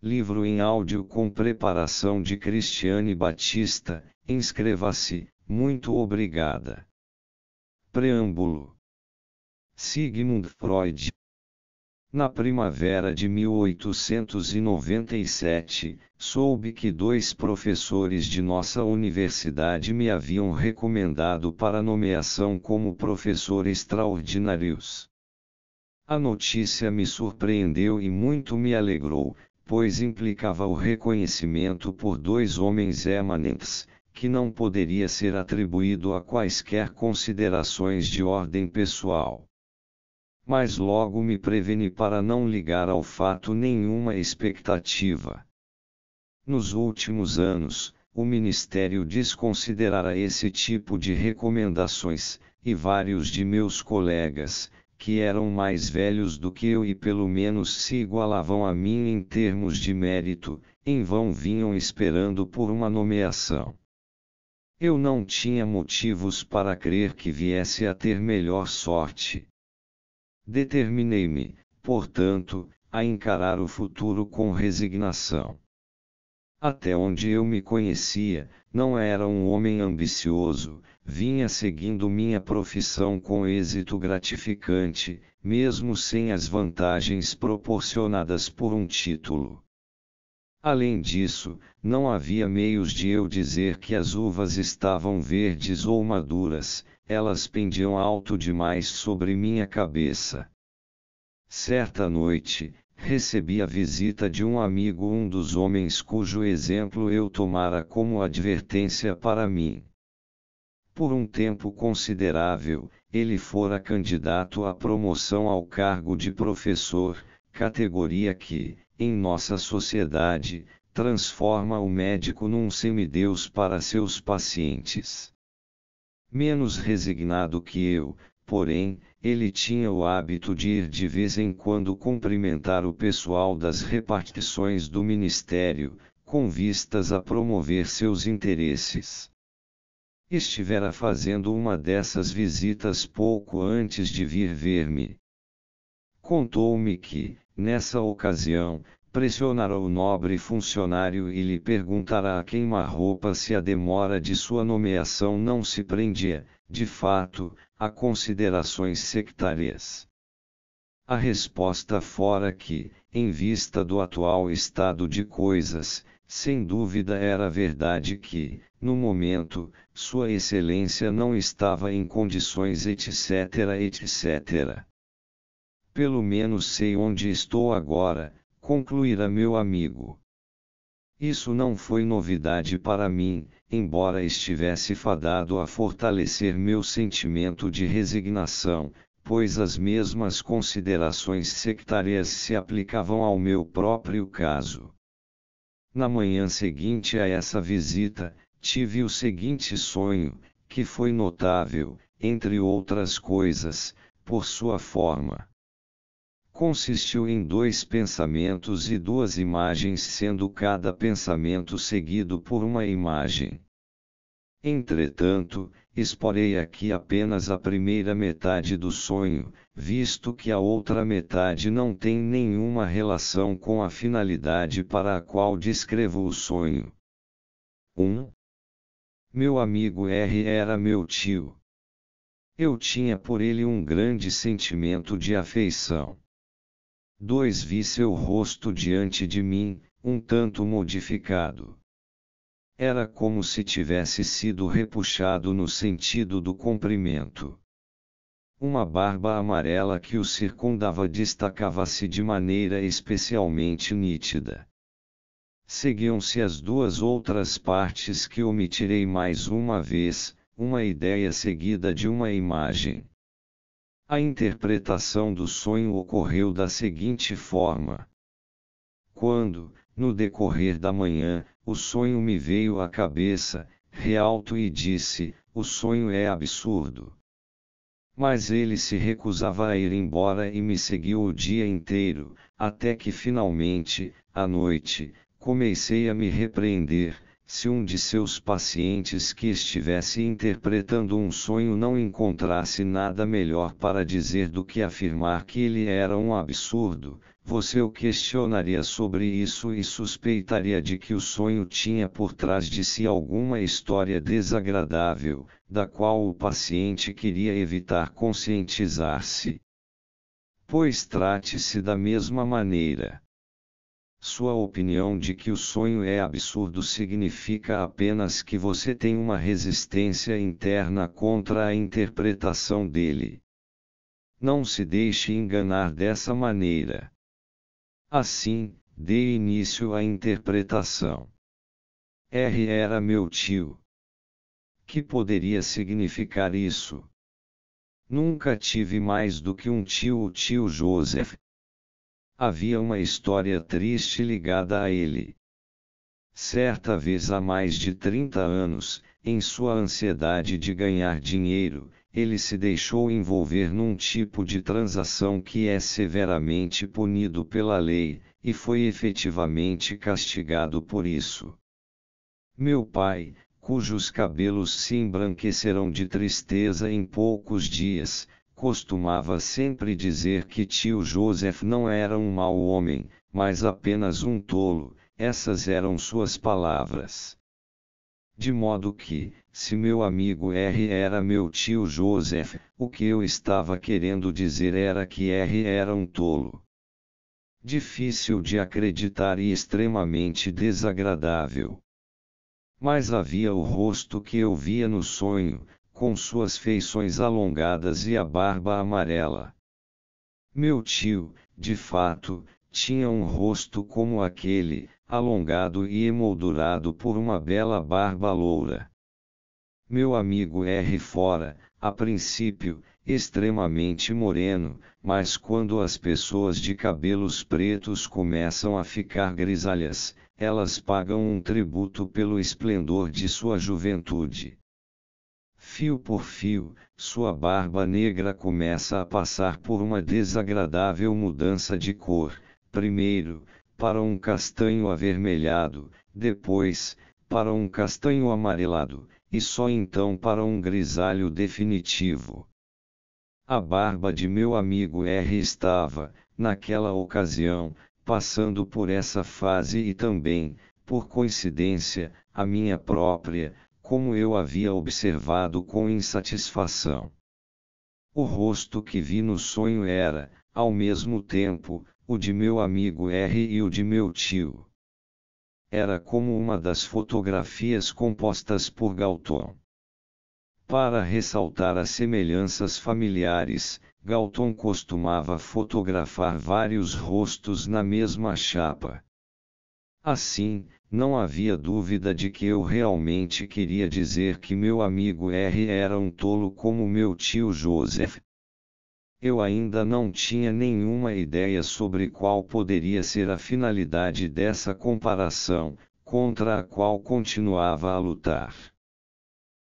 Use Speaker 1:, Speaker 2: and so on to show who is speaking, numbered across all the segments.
Speaker 1: Livro em áudio com preparação de Cristiane Batista. Inscreva-se. Muito obrigada. Preâmbulo. Sigmund Freud. Na primavera de 1897, soube que 2 professores de nossa universidade me haviam recomendado para nomeação como professor extraordinários. A notícia me surpreendeu e muito me alegrou, pois implicava o reconhecimento por 2 homens eminentes, que não poderia ser atribuído a quaisquer considerações de ordem pessoal. Mas logo me preveni para não ligar ao fato nenhuma expectativa. Nos últimos anos, o Ministério desconsiderara esse tipo de recomendações, e vários de meus colegas, que eram mais velhos do que eu e pelo menos se igualavam a mim em termos de mérito, em vão vinham esperando por uma nomeação. Eu não tinha motivos para crer que viesse a ter melhor sorte. Determinei-me, portanto, a encarar o futuro com resignação. Até onde eu me conhecia, não era um homem ambicioso, vinha seguindo minha profissão com êxito gratificante, mesmo sem as vantagens proporcionadas por um título. Além disso, não havia meios de eu dizer que as uvas estavam verdes ou maduras, elas pendiam alto demais sobre minha cabeça. Certa noite, recebi a visita de um amigo, um dos homens cujo exemplo eu tomara como advertência para mim. Por um tempo considerável, ele fora candidato à promoção ao cargo de professor, categoria que, em nossa sociedade, transforma o médico num semideus para seus pacientes. Menos resignado que eu, porém, ele tinha o hábito de ir de vez em quando cumprimentar o pessoal das repartições do ministério, com vistas a promover seus interesses. Estivera fazendo uma dessas visitas pouco antes de vir ver-me. Contou-me que, nessa ocasião, pressionara o nobre funcionário e lhe perguntara a queima-roupa se a demora de sua nomeação não se prendia, de fato, a considerações sectárias. A resposta fora que, em vista do atual estado de coisas, sem dúvida era verdade que, no momento, Sua Excelência não estava em condições etc. etc. Pelo menos sei onde estou agora, concluíra meu amigo. Isso não foi novidade para mim, embora estivesse fadado a fortalecer meu sentimento de resignação, pois as mesmas considerações sectárias se aplicavam ao meu próprio caso. Na manhã seguinte a essa visita, tive o seguinte sonho, que foi notável, entre outras coisas, por sua forma. Consistiu em 2 pensamentos e 2 imagens, sendo cada pensamento seguido por uma imagem. Entretanto, exporei aqui apenas a primeira metade do sonho, visto que a outra metade não tem nenhuma relação com a finalidade para a qual descrevo o sonho. 1. Meu amigo R era meu tio. Eu tinha por ele um grande sentimento de afeição. 2. Vi seu rosto diante de mim, um tanto modificado. Era como se tivesse sido repuxado no sentido do comprimento. Uma barba amarela que o circundava destacava-se de maneira especialmente nítida. Seguiam-se as 2 outras partes que omitirei mais uma vez, uma ideia seguida de uma imagem. A interpretação do sonho ocorreu da seguinte forma. Quando, no decorrer da manhã, o sonho me veio à cabeça, realto e disse: o sonho é absurdo. Mas ele se recusava a ir embora e me seguiu o dia inteiro, até que finalmente, à noite, comecei a me repreender, se um de seus pacientes que estivesse interpretando um sonho não encontrasse nada melhor para dizer do que afirmar que ele era um absurdo, você o questionaria sobre isso e suspeitaria de que o sonho tinha por trás de si alguma história desagradável, da qual o paciente queria evitar conscientizar-se. Pois trate-se da mesma maneira. Sua opinião de que o sonho é absurdo significa apenas que você tem uma resistência interna contra a interpretação dele. Não se deixe enganar dessa maneira. Assim, dê início à interpretação. R era meu tio. Que poderia significar isso? Nunca tive mais do que um tio, o tio Joseph. Havia uma história triste ligada a ele. Certa vez há mais de 30 anos, em sua ansiedade de ganhar dinheiro, ele se deixou envolver num tipo de transação que é severamente punido pela lei, e foi efetivamente castigado por isso. Meu pai, cujos cabelos se embranqueceram de tristeza em poucos dias, costumava sempre dizer que tio Joseph não era um mau homem, mas apenas um tolo. Essas eram suas palavras. De modo que, se meu amigo R era meu tio Joseph, o que eu estava querendo dizer era que R era um tolo. Difícil de acreditar e extremamente desagradável. Mas havia o rosto que eu via no sonho, com suas feições alongadas e a barba amarela. Meu tio, de fato, tinha um rosto como aquele, alongado e emoldurado por uma bela barba loura. Meu amigo R fora, a princípio, extremamente moreno, mas quando as pessoas de cabelos pretos começam a ficar grisalhas, elas pagam um tributo pelo esplendor de sua juventude. Fio por fio, sua barba negra começa a passar por uma desagradável mudança de cor, primeiro, para um castanho avermelhado, depois, para um castanho amarelado, e só então para um grisalho definitivo. A barba de meu amigo R estava, naquela ocasião, passando por essa fase e também, por coincidência, a minha própria, como eu havia observado com insatisfação. O rosto que vi no sonho era, ao mesmo tempo, o de meu amigo R e o de meu tio. Era como uma das fotografias compostas por Galton. Para ressaltar as semelhanças familiares, Galton costumava fotografar vários rostos na mesma chapa. Assim, não havia dúvida de que eu realmente queria dizer que meu amigo R era um tolo como meu tio Joseph. Eu ainda não tinha nenhuma ideia sobre qual poderia ser a finalidade dessa comparação, contra a qual continuava a lutar.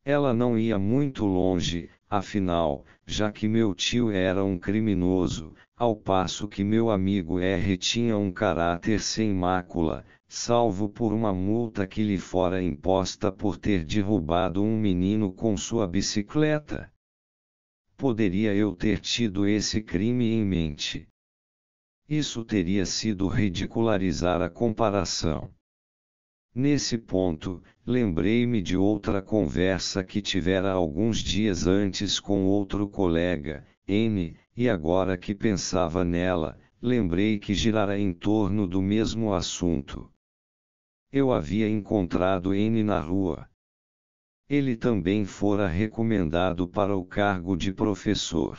Speaker 1: Ela não ia muito longe, afinal, já que meu tio era um criminoso, ao passo que meu amigo R tinha um caráter sem mácula, salvo por uma multa que lhe fora imposta por ter derrubado um menino com sua bicicleta. Poderia eu ter tido esse crime em mente? Isso teria sido ridicularizar a comparação. Nesse ponto, lembrei-me de outra conversa que tivera alguns dias antes com outro colega, N, e agora que pensava nela, lembrei que girara em torno do mesmo assunto. Eu havia encontrado N na rua. Ele também fora recomendado para o cargo de professor.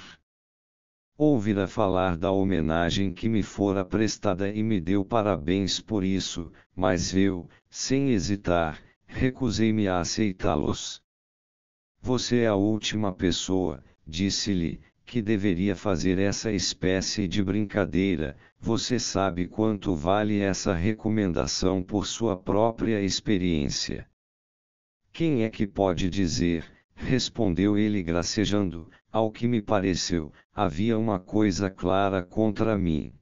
Speaker 1: Ouvira falar da homenagem que me fora prestada e me deu parabéns por isso, mas eu, sem hesitar, recusei-me a aceitá-los. Você é a última pessoa, disse-lhe, que deveria fazer essa espécie de brincadeira. Você sabe quanto vale essa recomendação por sua própria experiência. Quem é que pode dizer? Respondeu ele gracejando. Ao que me pareceu, havia uma coisa clara contra mim.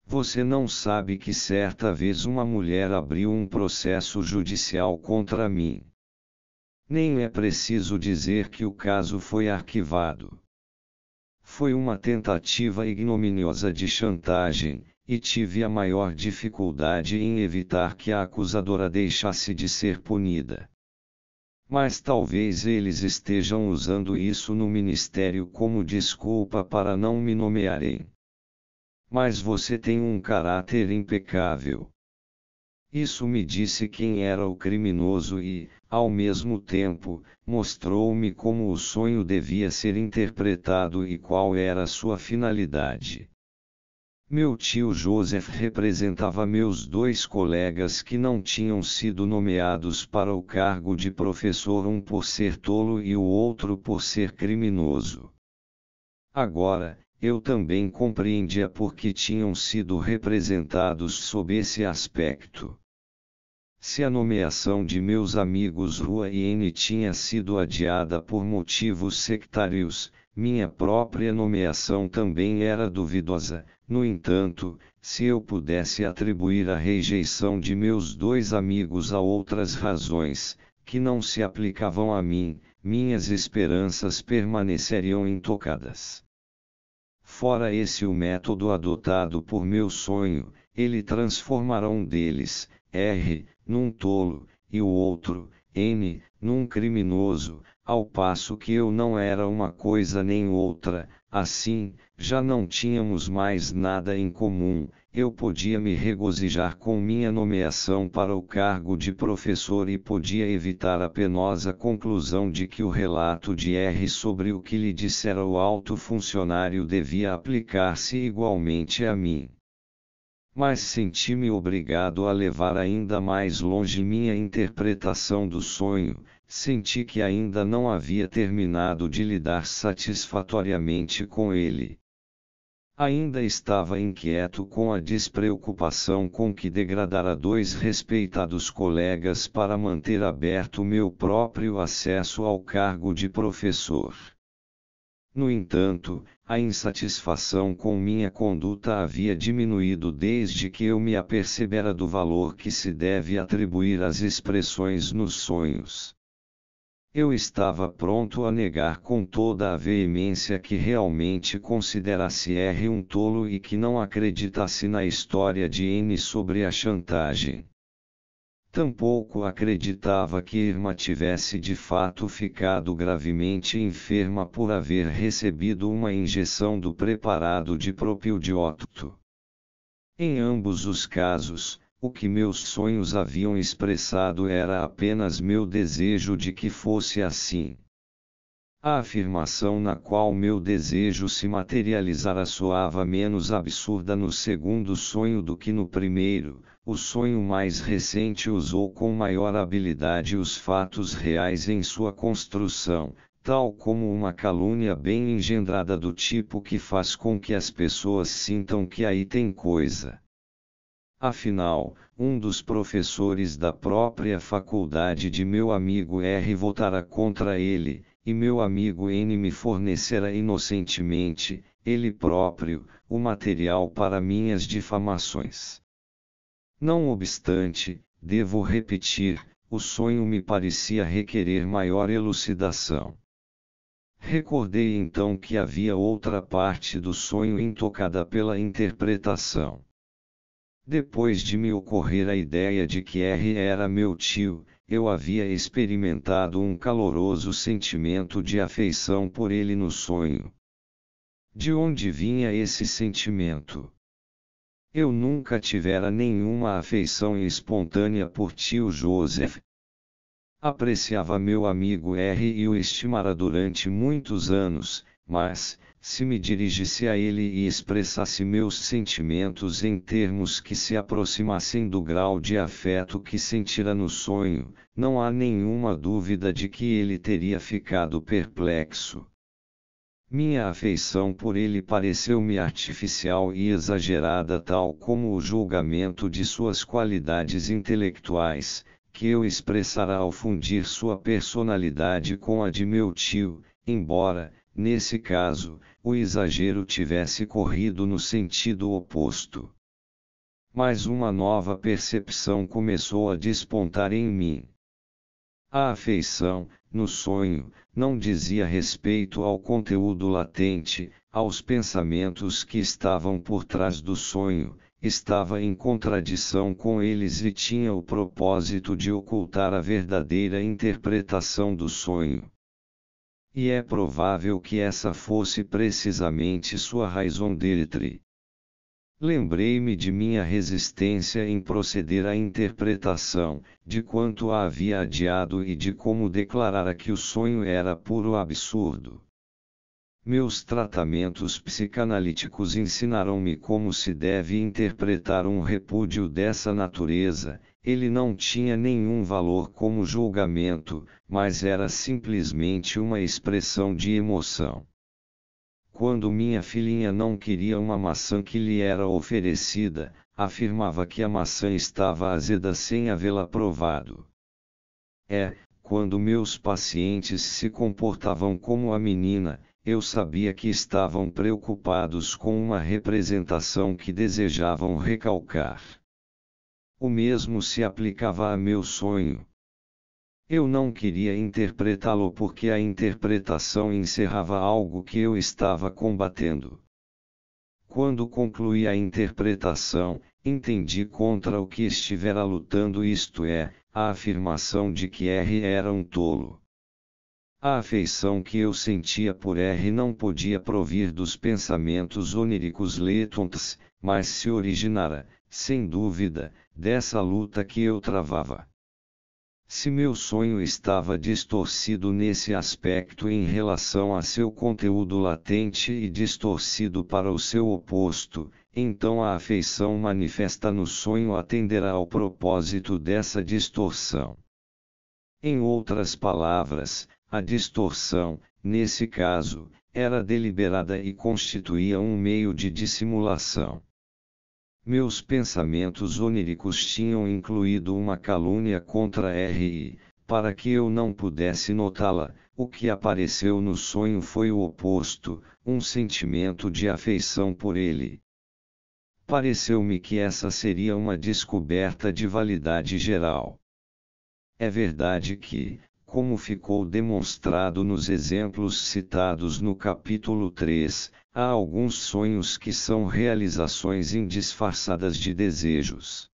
Speaker 1: Você não sabe que certa vez uma mulher abriu um processo judicial contra mim. Nem é preciso dizer que o caso foi arquivado. Foi uma tentativa ignominiosa de chantagem, e tive a maior dificuldade em evitar que a acusadora deixasse de ser punida. Mas talvez eles estejam usando isso no ministério como desculpa para não me nomearem. Mas você tem um caráter impecável. Isso me disse quem era o criminoso e, ao mesmo tempo, mostrou-me como o sonho devia ser interpretado e qual era sua finalidade. Meu tio Joseph representava meus dois colegas que não tinham sido nomeados para o cargo de professor, um por ser tolo e o outro por ser criminoso. Agora, eu também compreendia por que tinham sido representados sob esse aspecto. Se a nomeação de meus amigos Rua e N tinha sido adiada por motivos sectários, minha própria nomeação também era duvidosa. No entanto, se eu pudesse atribuir a rejeição de meus dois amigos a outras razões, que não se aplicavam a mim, minhas esperanças permaneceriam intocadas. Fora esse o método adotado por meu sonho, ele transformará um deles, R, num tolo, e o outro, N, num criminoso, ao passo que eu não era uma coisa nem outra. Assim, já não tínhamos mais nada em comum. Eu podia me regozijar com minha nomeação para o cargo de professor e podia evitar a penosa conclusão de que o relato de R sobre o que lhe dissera o alto funcionário devia aplicar-se igualmente a mim. Mas senti-me obrigado a levar ainda mais longe minha interpretação do sonho. Senti que ainda não havia terminado de lidar satisfatoriamente com ele. Ainda estava inquieto com a despreocupação com que degradara dois respeitados colegas para manter aberto meu próprio acesso ao cargo de professor. No entanto, a insatisfação com minha conduta havia diminuído desde que eu me apercebera do valor que se deve atribuir às expressões nos sonhos. Eu estava pronto a negar com toda a veemência que realmente considerasse R um tolo e que não acreditasse na história de N sobre a chantagem. Tampouco acreditava que Irma tivesse de fato ficado gravemente enferma por haver recebido uma injeção do preparado de propildiótico. Em ambos os casos, o que meus sonhos haviam expressado era apenas meu desejo de que fosse assim. A afirmação na qual meu desejo se materializara soava menos absurda no segundo sonho do que no primeiro. O sonho mais recente usou com maior habilidade os fatos reais em sua construção, tal como uma calúnia bem engendrada do tipo que faz com que as pessoas sintam que aí tem coisa. Afinal, um dos professores da própria faculdade de meu amigo R votara contra ele, e meu amigo N me fornecera inocentemente, ele próprio, o material para minhas difamações. Não obstante, devo repetir, o sonho me parecia requerer maior elucidação. Recordei então que havia outra parte do sonho intocada pela interpretação. Depois de me ocorrer a ideia de que R era meu tio, eu havia experimentado um caloroso sentimento de afeição por ele no sonho. De onde vinha esse sentimento? Eu nunca tivera nenhuma afeição espontânea por tio Joseph. Apreciava meu amigo R e o estimara durante muitos anos, mas, se me dirigisse a ele e expressasse meus sentimentos em termos que se aproximassem do grau de afeto que sentira no sonho, não há nenhuma dúvida de que ele teria ficado perplexo. Minha afeição por ele pareceu-me artificial e exagerada, tal como o julgamento de suas qualidades intelectuais, que eu expressara ao fundir sua personalidade com a de meu tio, embora, nesse caso, o exagero tivesse corrido no sentido oposto. Mas uma nova percepção começou a despontar em mim. A afeição, no sonho, não dizia respeito ao conteúdo latente, aos pensamentos que estavam por trás do sonho, estava em contradição com eles e tinha o propósito de ocultar a verdadeira interpretação do sonho. E é provável que essa fosse precisamente sua raison d'être. Lembrei-me de minha resistência em proceder à interpretação, de quanto a havia adiado e de como declarara que o sonho era puro absurdo. Meus tratamentos psicanalíticos ensinaram-me como se deve interpretar um repúdio dessa natureza. Ele não tinha nenhum valor como julgamento, mas era simplesmente uma expressão de emoção. Quando minha filhinha não queria uma maçã que lhe era oferecida, afirmava que a maçã estava azeda sem havê-la provado. Quando meus pacientes se comportavam como a menina, eu sabia que estavam preocupados com uma representação que desejavam recalcar. O mesmo se aplicava a meu sonho. Eu não queria interpretá-lo porque a interpretação encerrava algo que eu estava combatendo. Quando concluí a interpretação, entendi contra o que estivera lutando, isto é, a afirmação de que R era um tolo. A afeição que eu sentia por R não podia provir dos pensamentos oníricos letontes, mas se originara, sem dúvida, dessa luta que eu travava. Se meu sonho estava distorcido nesse aspecto em relação a seu conteúdo latente e distorcido para o seu oposto, então a afeição manifesta no sonho atenderá ao propósito dessa distorção. Em outras palavras, a distorção, nesse caso, era deliberada e constituía um meio de dissimulação. Meus pensamentos oníricos tinham incluído uma calúnia contra R e, para que eu não pudesse notá-la, o que apareceu no sonho foi o oposto, um sentimento de afeição por ele. Pareceu-me que essa seria uma descoberta de validade geral. É verdade que, como ficou demonstrado nos exemplos citados no capítulo 3, há alguns sonhos que são realizações indisfarçadas de desejos.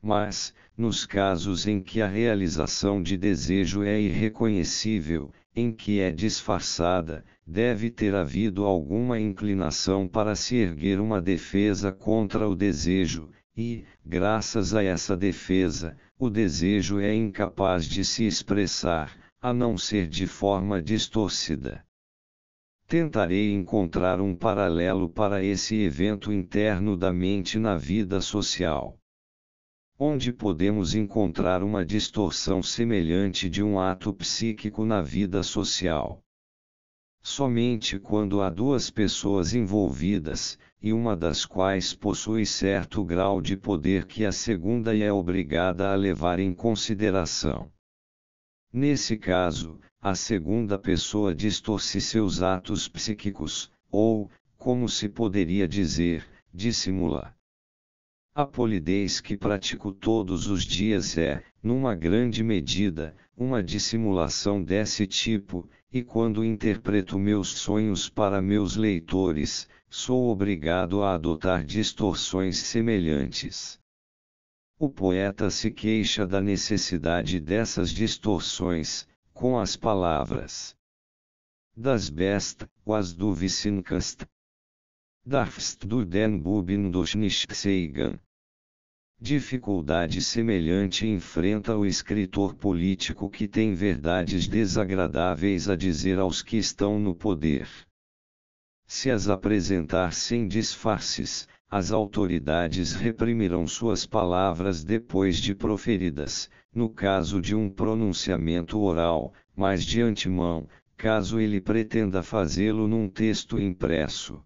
Speaker 1: Mas, nos casos em que a realização de desejo é irreconhecível, em que é disfarçada, deve ter havido alguma inclinação para se erguer uma defesa contra o desejo, e, graças a essa defesa, o desejo é incapaz de se expressar, a não ser de forma distorcida. Tentarei encontrar um paralelo para esse evento interno da mente na vida social. Onde podemos encontrar uma distorção semelhante de um ato psíquico na vida social? Somente quando há duas pessoas envolvidas, e uma das quais possui certo grau de poder que a segunda é obrigada a levar em consideração. Nesse caso, a segunda pessoa distorce seus atos psíquicos, ou, como se poderia dizer, dissimula. A polidez que pratico todos os dias é, numa grande medida, uma dissimulação desse tipo, e quando interpreto meus sonhos para meus leitores, sou obrigado a adotar distorções semelhantes. O poeta se queixa da necessidade dessas distorções, com as palavras: Das best, was du wissen kannst. Darfst du den Buben doch nicht zeigen. Dificuldade semelhante enfrenta o escritor político que tem verdades desagradáveis a dizer aos que estão no poder. Se as apresentar sem disfarces, as autoridades reprimirão suas palavras depois de proferidas, no caso de um pronunciamento oral, mas de antemão, caso ele pretenda fazê-lo num texto impresso.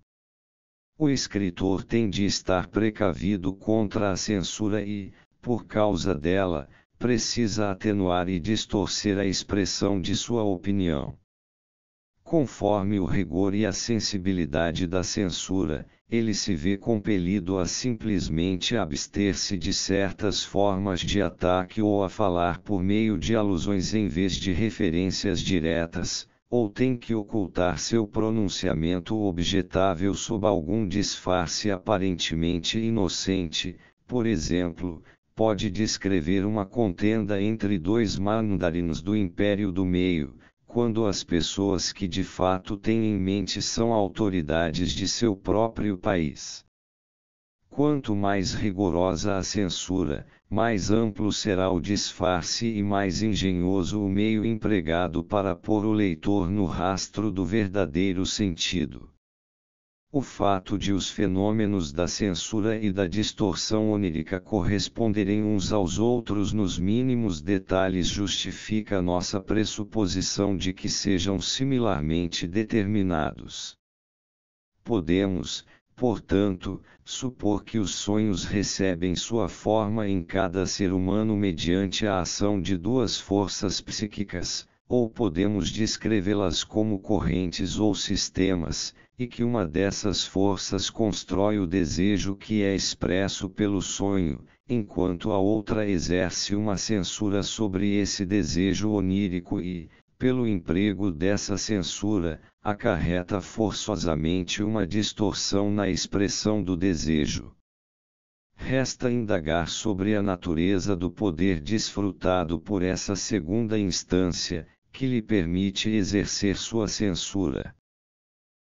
Speaker 1: O escritor tem de estar precavido contra a censura e, por causa dela, precisa atenuar e distorcer a expressão de sua opinião. Conforme o rigor e a sensibilidade da censura, ele se vê compelido a simplesmente abster-se de certas formas de ataque ou a falar por meio de alusões em vez de referências diretas, ou tem que ocultar seu pronunciamento objetável sob algum disfarce aparentemente inocente, por exemplo, pode descrever uma contenda entre dois mandarinos do Império do Meio, quando as pessoas que de fato têm em mente são autoridades de seu próprio país. Quanto mais rigorosa a censura, mais amplo será o disfarce e mais engenhoso o meio empregado para pôr o leitor no rastro do verdadeiro sentido. O fato de os fenômenos da censura e da distorção onírica corresponderem uns aos outros nos mínimos detalhes justifica nossa pressuposição de que sejam similarmente determinados. Podemos, portanto, supor que os sonhos recebem sua forma em cada ser humano mediante a ação de duas forças psíquicas, ou podemos descrevê-las como correntes ou sistemas, e que uma dessas forças constrói o desejo que é expresso pelo sonho, enquanto a outra exerce uma censura sobre esse desejo onírico e, pelo emprego dessa censura, acarreta forçosamente uma distorção na expressão do desejo. Resta indagar sobre a natureza do poder desfrutado por essa segunda instância, que lhe permite exercer sua censura.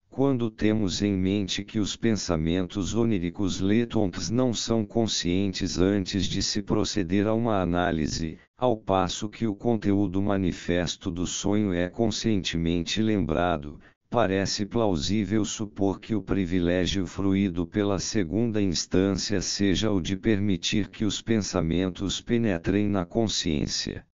Speaker 1: Quando temos em mente que os pensamentos oníricos letontos não são conscientes antes de se proceder a uma análise, ao passo que o conteúdo manifesto do sonho é conscientemente lembrado, parece plausível supor que o privilégio fruído pela segunda instância seja o de permitir que os pensamentos penetrem na consciência.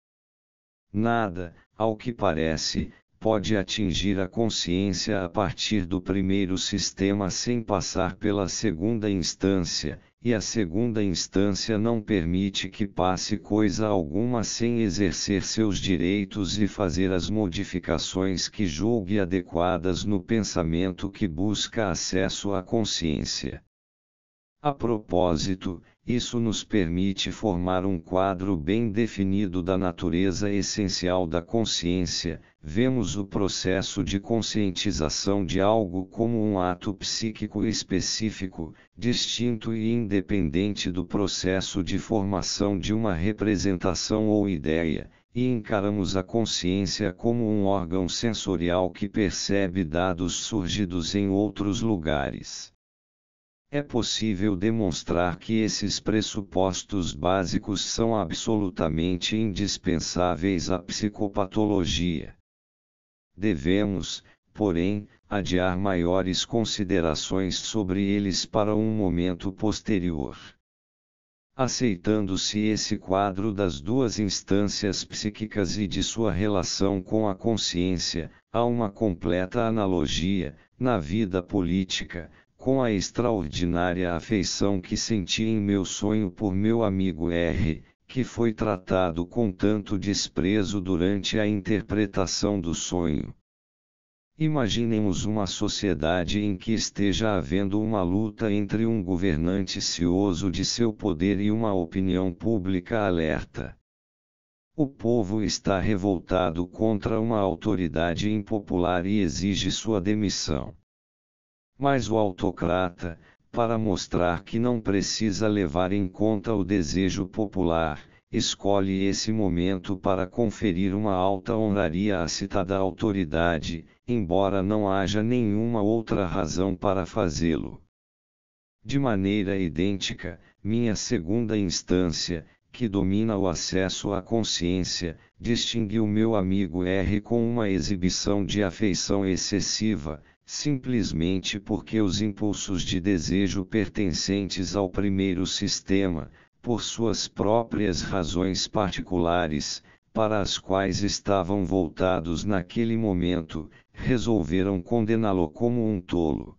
Speaker 1: Nada, ao que parece, pode atingir a consciência a partir do primeiro sistema sem passar pela segunda instância, e a segunda instância não permite que passe coisa alguma sem exercer seus direitos e fazer as modificações que julgue adequadas no pensamento que busca acesso à consciência. A propósito, isso nos permite formar um quadro bem definido da natureza essencial da consciência. Vemos o processo de conscientização de algo como um ato psíquico específico, distinto e independente do processo de formação de uma representação ou ideia, e encaramos a consciência como um órgão sensorial que percebe dados surgidos em outros lugares. É possível demonstrar que esses pressupostos básicos são absolutamente indispensáveis à psicopatologia. Devemos, porém, adiar maiores considerações sobre eles para um momento posterior. Aceitando-se esse quadro das duas instâncias psíquicas e de sua relação com a consciência, há uma completa analogia, na vida política, com a extraordinária afeição que senti em meu sonho por meu amigo R., que foi tratado com tanto desprezo durante a interpretação do sonho. Imaginemos uma sociedade em que esteja havendo uma luta entre um governante cioso de seu poder e uma opinião pública alerta. O povo está revoltado contra uma autoridade impopular e exige sua demissão. Mas o autocrata, para mostrar que não precisa levar em conta o desejo popular, escolhe esse momento para conferir uma alta honraria à citada autoridade, embora não haja nenhuma outra razão para fazê-lo. De maneira idêntica, minha segunda instância, que domina o acesso à consciência, distingue o meu amigo R com uma exibição de afeição excessiva, simplesmente porque os impulsos de desejo pertencentes ao primeiro sistema, por suas próprias razões particulares, para as quais estavam voltados naquele momento, resolveram condená-lo como um tolo.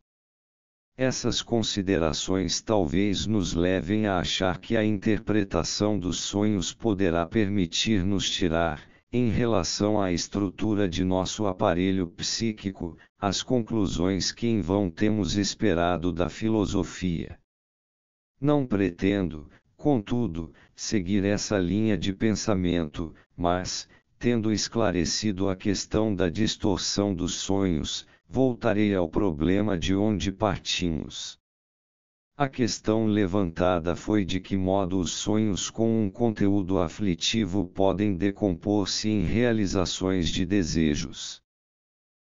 Speaker 1: Essas considerações talvez nos levem a achar que a interpretação dos sonhos poderá permitir-nos tirar, em relação à estrutura de nosso aparelho psíquico, as conclusões que em vão temos esperado da filosofia. Não pretendo, contudo, seguir essa linha de pensamento, mas, tendo esclarecido a questão da distorção dos sonhos, voltarei ao problema de onde partimos. A questão levantada foi de que modo os sonhos com um conteúdo aflitivo podem decompor-se em realizações de desejos.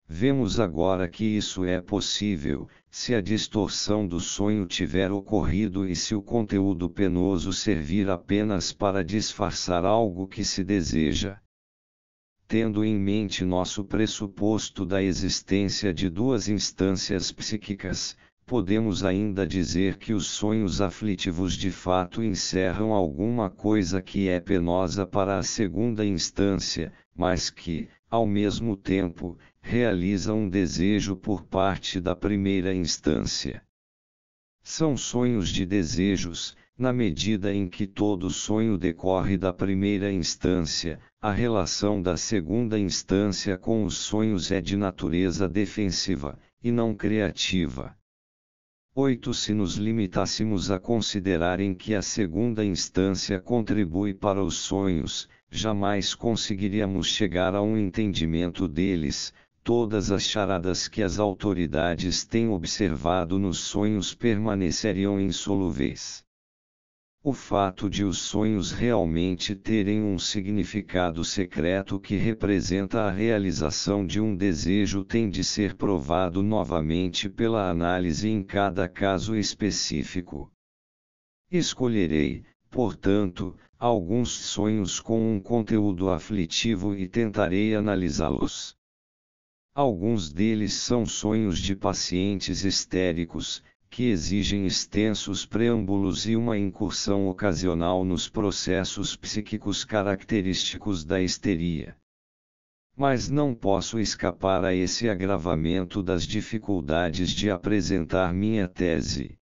Speaker 1: Vemos agora que isso é possível, se a distorção do sonho tiver ocorrido e se o conteúdo penoso servir apenas para disfarçar algo que se deseja. Tendo em mente nosso pressuposto da existência de duas instâncias psíquicas, podemos ainda dizer que os sonhos aflitivos de fato encerram alguma coisa que é penosa para a segunda instância, mas que, ao mesmo tempo, realiza um desejo por parte da primeira instância. São sonhos de desejos, na medida em que todo sonho decorre da primeira instância, a relação da segunda instância com os sonhos é de natureza defensiva, e não criativa. 8. Se nos limitássemos a considerar em que a segunda instância contribui para os sonhos, jamais conseguiríamos chegar a um entendimento deles. Todas as charadas que as autoridades têm observado nos sonhos permaneceriam insolúveis. O fato de os sonhos realmente terem um significado secreto que representa a realização de um desejo tem de ser provado novamente pela análise em cada caso específico. Escolherei, portanto, alguns sonhos com um conteúdo aflitivo e tentarei analisá-los. Alguns deles são sonhos de pacientes histéricos, que exigem extensos preâmbulos e uma incursão ocasional nos processos psíquicos característicos da histeria. Mas não posso escapar a esse agravamento das dificuldades de apresentar minha tese.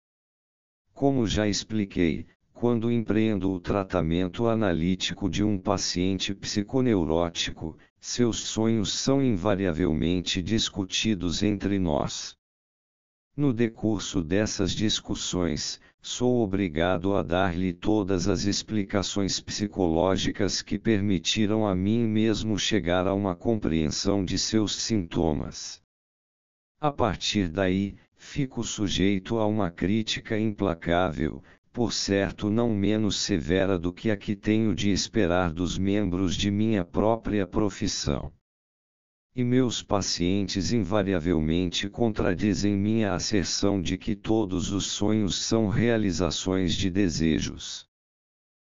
Speaker 1: Como já expliquei, quando empreendo o tratamento analítico de um paciente psiconeurótico, seus sonhos são invariavelmente discutidos entre nós. No decurso dessas discussões, sou obrigado a dar-lhe todas as explicações psicológicas que permitiram a mim mesmo chegar a uma compreensão de seus sintomas. A partir daí, fico sujeito a uma crítica implacável, por certo não menos severa do que a que tenho de esperar dos membros de minha própria profissão. E meus pacientes invariavelmente contradizem minha asserção de que todos os sonhos são realizações de desejos.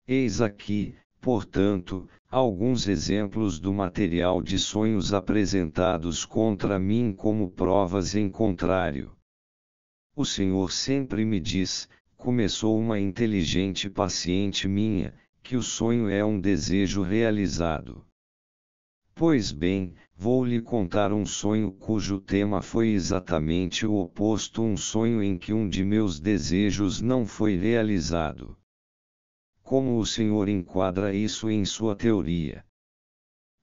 Speaker 1: Eis aqui, portanto, alguns exemplos do material de sonhos apresentados contra mim como provas em contrário. O Senhor sempre me diz, começou uma inteligente paciente minha, que o sonho é um desejo realizado. Pois bem, vou lhe contar um sonho cujo tema foi exatamente o oposto, um sonho em que um de meus desejos não foi realizado. Como o Senhor enquadra isso em sua teoria?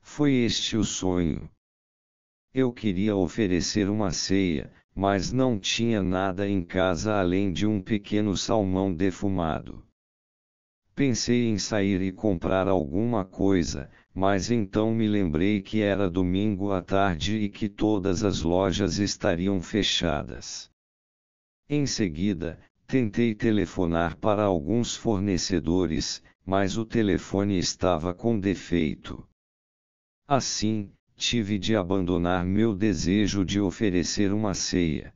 Speaker 1: Foi este o sonho. Eu queria oferecer uma ceia, mas não tinha nada em casa além de um pequeno salmão defumado. Pensei em sair e comprar alguma coisa, mas então me lembrei que era domingo à tarde e que todas as lojas estariam fechadas. Em seguida, tentei telefonar para alguns fornecedores, mas o telefone estava com defeito. Assim, tive de abandonar meu desejo de oferecer uma ceia.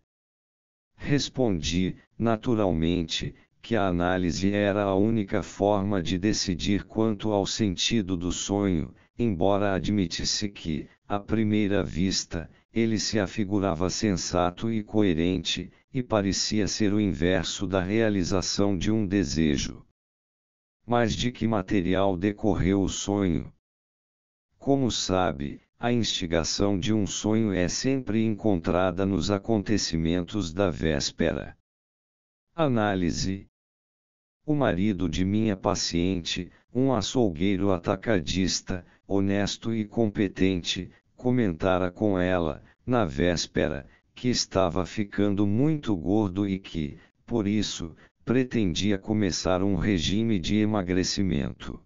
Speaker 1: Respondi, naturalmente, que a análise era a única forma de decidir quanto ao sentido do sonho, embora admitisse que, à primeira vista, ele se afigurava sensato e coerente, e parecia ser o inverso da realização de um desejo. Mas de que material decorreu o sonho? Como sabe, a instigação de um sonho é sempre encontrada nos acontecimentos da véspera. Análise. O marido de minha paciente, um açougueiro atacadista, honesto e competente, comentara com ela, na véspera, que estava ficando muito gordo e que, por isso, pretendia começar um regime de emagrecimento.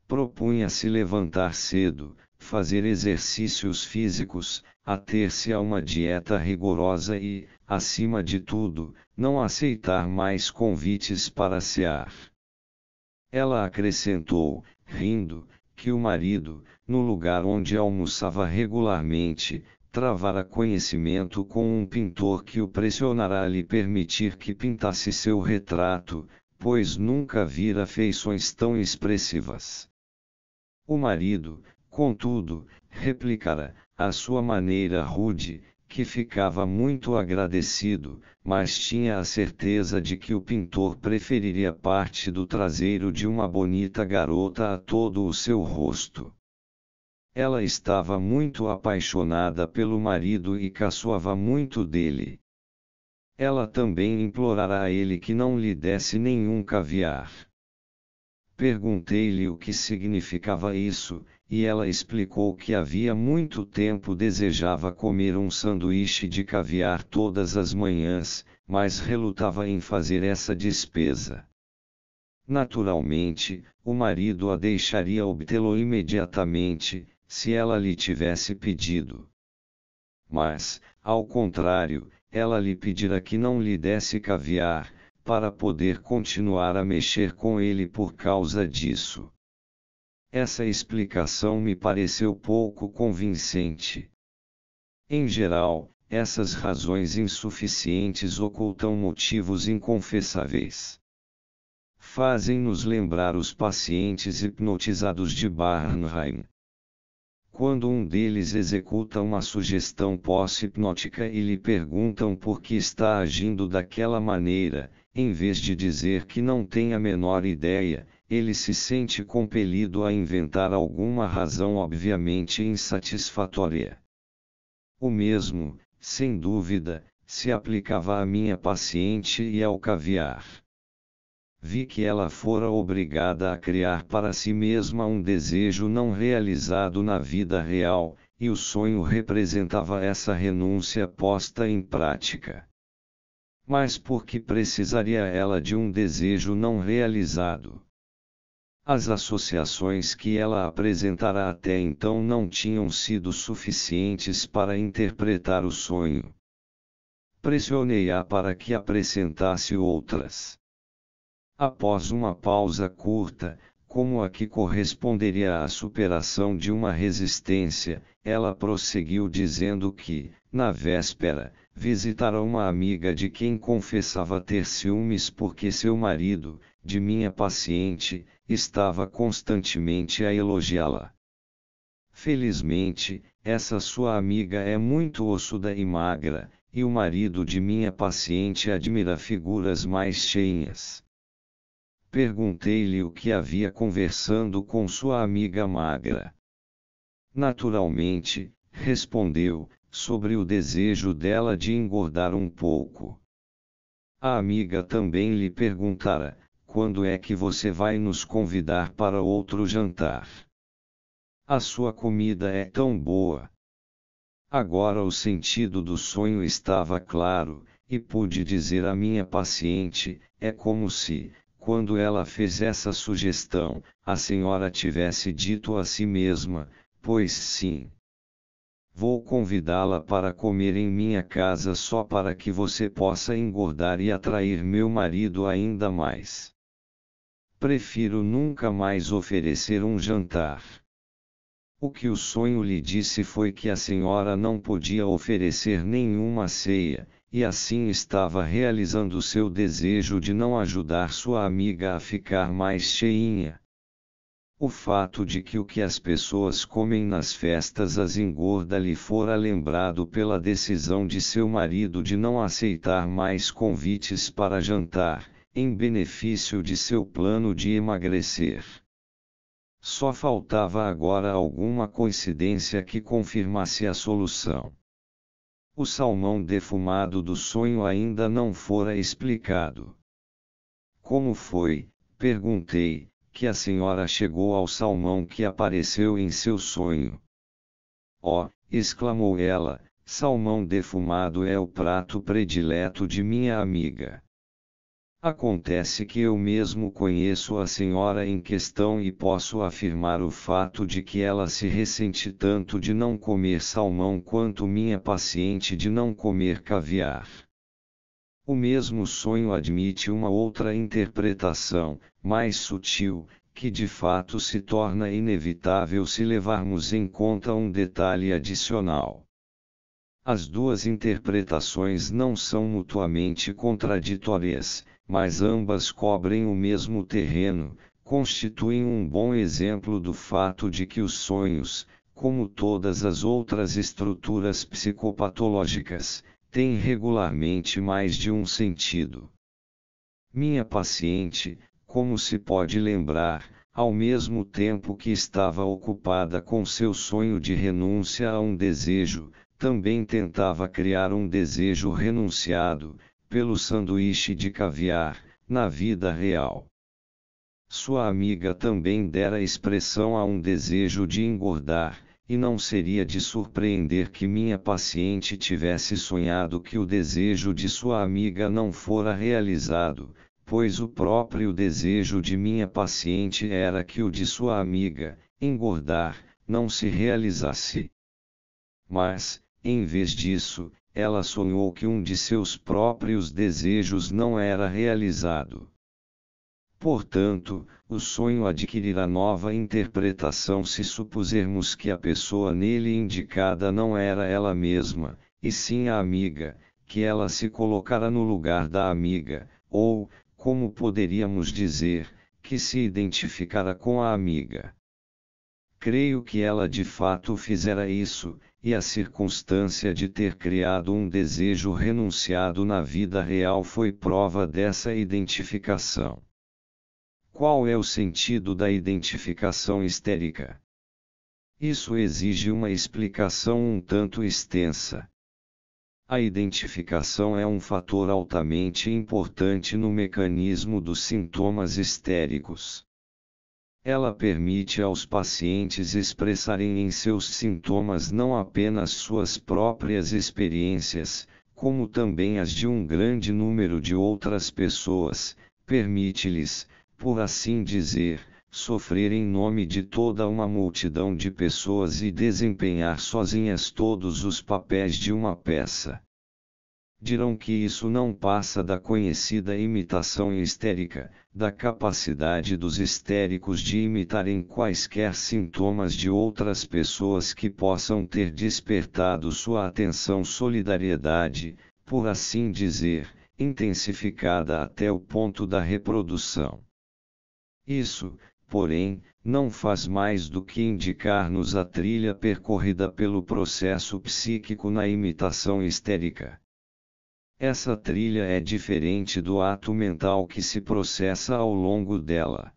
Speaker 1: propunha-se levantar cedo, fazer exercícios físicos, ater-se a uma dieta rigorosa e, acima de tudo, não aceitar mais convites para cear. Ela acrescentou, rindo, que o marido, no lugar onde almoçava regularmente, travara conhecimento com um pintor que o pressionara a lhe permitir que pintasse seu retrato, pois nunca vira feições tão expressivas. O marido, contudo, replicara, à sua maneira rude, que ficava muito agradecido, mas tinha a certeza de que o pintor preferiria parte do traseiro de uma bonita garota a todo o seu rosto. Ela estava muito apaixonada pelo marido e caçoava muito dele. Ela também implorara a ele que não lhe desse nenhum caviar. Perguntei-lhe o que significava isso, e ela explicou que havia muito tempo desejava comer um sanduíche de caviar todas as manhãs, mas relutava em fazer essa despesa. Naturalmente, o marido a deixaria obtê-lo imediatamente, se ela lhe tivesse pedido. Mas, ao contrário, ela lhe pedira que não lhe desse caviar, para poder continuar a mexer com ele por causa disso. Essa explicação me pareceu pouco convincente. Em geral, essas razões insuficientes ocultam motivos inconfessáveis. Fazem-nos lembrar os pacientes hipnotizados de Bernheim. Quando um deles executa uma sugestão pós-hipnótica e lhe perguntam por que está agindo daquela maneira, em vez de dizer que não tem a menor ideia, ele se sente compelido a inventar alguma razão obviamente insatisfatória. O mesmo, sem dúvida, se aplicava à minha paciente e ao caviar. Vi que ela fora obrigada a criar para si mesma um desejo não realizado na vida real, e o sonho representava essa renúncia posta em prática. Mas por que precisaria ela de um desejo não realizado? As associações que ela apresentara até então não tinham sido suficientes para interpretar o sonho. Pressionei-a para que acrescentasse outras. Após uma pausa curta, como a que corresponderia à superação de uma resistência, ela prosseguiu dizendo que, na véspera, visitara uma amiga de quem confessava ter ciúmes porque seu marido, de minha paciente, estava constantemente a elogiá-la. Felizmente, essa sua amiga é muito ossuda e magra, e o marido de minha paciente admira figuras mais cheinhas. Perguntei-lhe o que havia conversando com sua amiga magra. Naturalmente, respondeu, sobre o desejo dela de engordar um pouco. A amiga também lhe perguntara, quando é que você vai nos convidar para outro jantar? A sua comida é tão boa. Agora o sentido do sonho estava claro, e pude dizer à minha paciente, é como se, quando ela fez essa sugestão, a senhora tivesse dito a si mesma, pois sim. Vou convidá-la para comer em minha casa só para que você possa engordar e atrair meu marido ainda mais. Prefiro nunca mais oferecer um jantar. O que o sonho lhe disse foi que a senhora não podia oferecer nenhuma ceia, e assim estava realizando seu desejo de não ajudar sua amiga a ficar mais cheinha. O fato de que o que as pessoas comem nas festas as engorda lhe fora lembrado pela decisão de seu marido de não aceitar mais convites para jantar, em benefício de seu plano de emagrecer. Só faltava agora alguma coincidência que confirmasse a solução. O salmão defumado do sonho ainda não fora explicado. Como foi, perguntei, que a senhora chegou ao salmão que apareceu em seu sonho? Oh, exclamou ela, salmão defumado é o prato predileto de minha amiga. Acontece que eu mesmo conheço a senhora em questão e posso afirmar o fato de que ela se ressente tanto de não comer salmão quanto minha paciente de não comer caviar. O mesmo sonho admite uma outra interpretação, mais sutil, que de fato se torna inevitável se levarmos em conta um detalhe adicional. As duas interpretações não são mutuamente contraditórias, mas ambas cobrem o mesmo terreno, constituem um bom exemplo do fato de que os sonhos, como todas as outras estruturas psicopatológicas, têm regularmente mais de um sentido. Minha paciente, como se pode lembrar, ao mesmo tempo que estava ocupada com seu sonho de renúncia a um desejo, também tentava criar um desejo renunciado, pelo sanduíche de caviar, na vida real. Sua amiga também dera expressão a um desejo de engordar, e não seria de surpreender que minha paciente tivesse sonhado que o desejo de sua amiga não fora realizado, pois o próprio desejo de minha paciente era que o de sua amiga, engordar, não se realizasse. Mas, em vez disso, ela sonhou que um de seus próprios desejos não era realizado. Portanto, o sonho adquirirá nova interpretação se supusermos que a pessoa nele indicada não era ela mesma, e sim a amiga, que ela se colocara no lugar da amiga, ou, como poderíamos dizer, que se identificara com a amiga. Creio que ela de fato fizera isso, e a circunstância de ter criado um desejo renunciado na vida real foi prova dessa identificação. Qual é o sentido da identificação histérica? Isso exige uma explicação um tanto extensa. A identificação é um fator altamente importante no mecanismo dos sintomas histéricos. Ela permite aos pacientes expressarem em seus sintomas não apenas suas próprias experiências, como também as de um grande número de outras pessoas, permite-lhes, por assim dizer, sofrer em nome de toda uma multidão de pessoas e desempenhar sozinhas todos os papéis de uma peça. Dirão que isso não passa da conhecida imitação histérica, da capacidade dos histéricos de imitarem quaisquer sintomas de outras pessoas que possam ter despertado sua atenção, solidariedade, por assim dizer, intensificada até o ponto da reprodução. Isso, porém, não faz mais do que indicar-nos a trilha percorrida pelo processo psíquico na imitação histérica. Essa trilha é diferente do ato mental que se processa ao longo dela.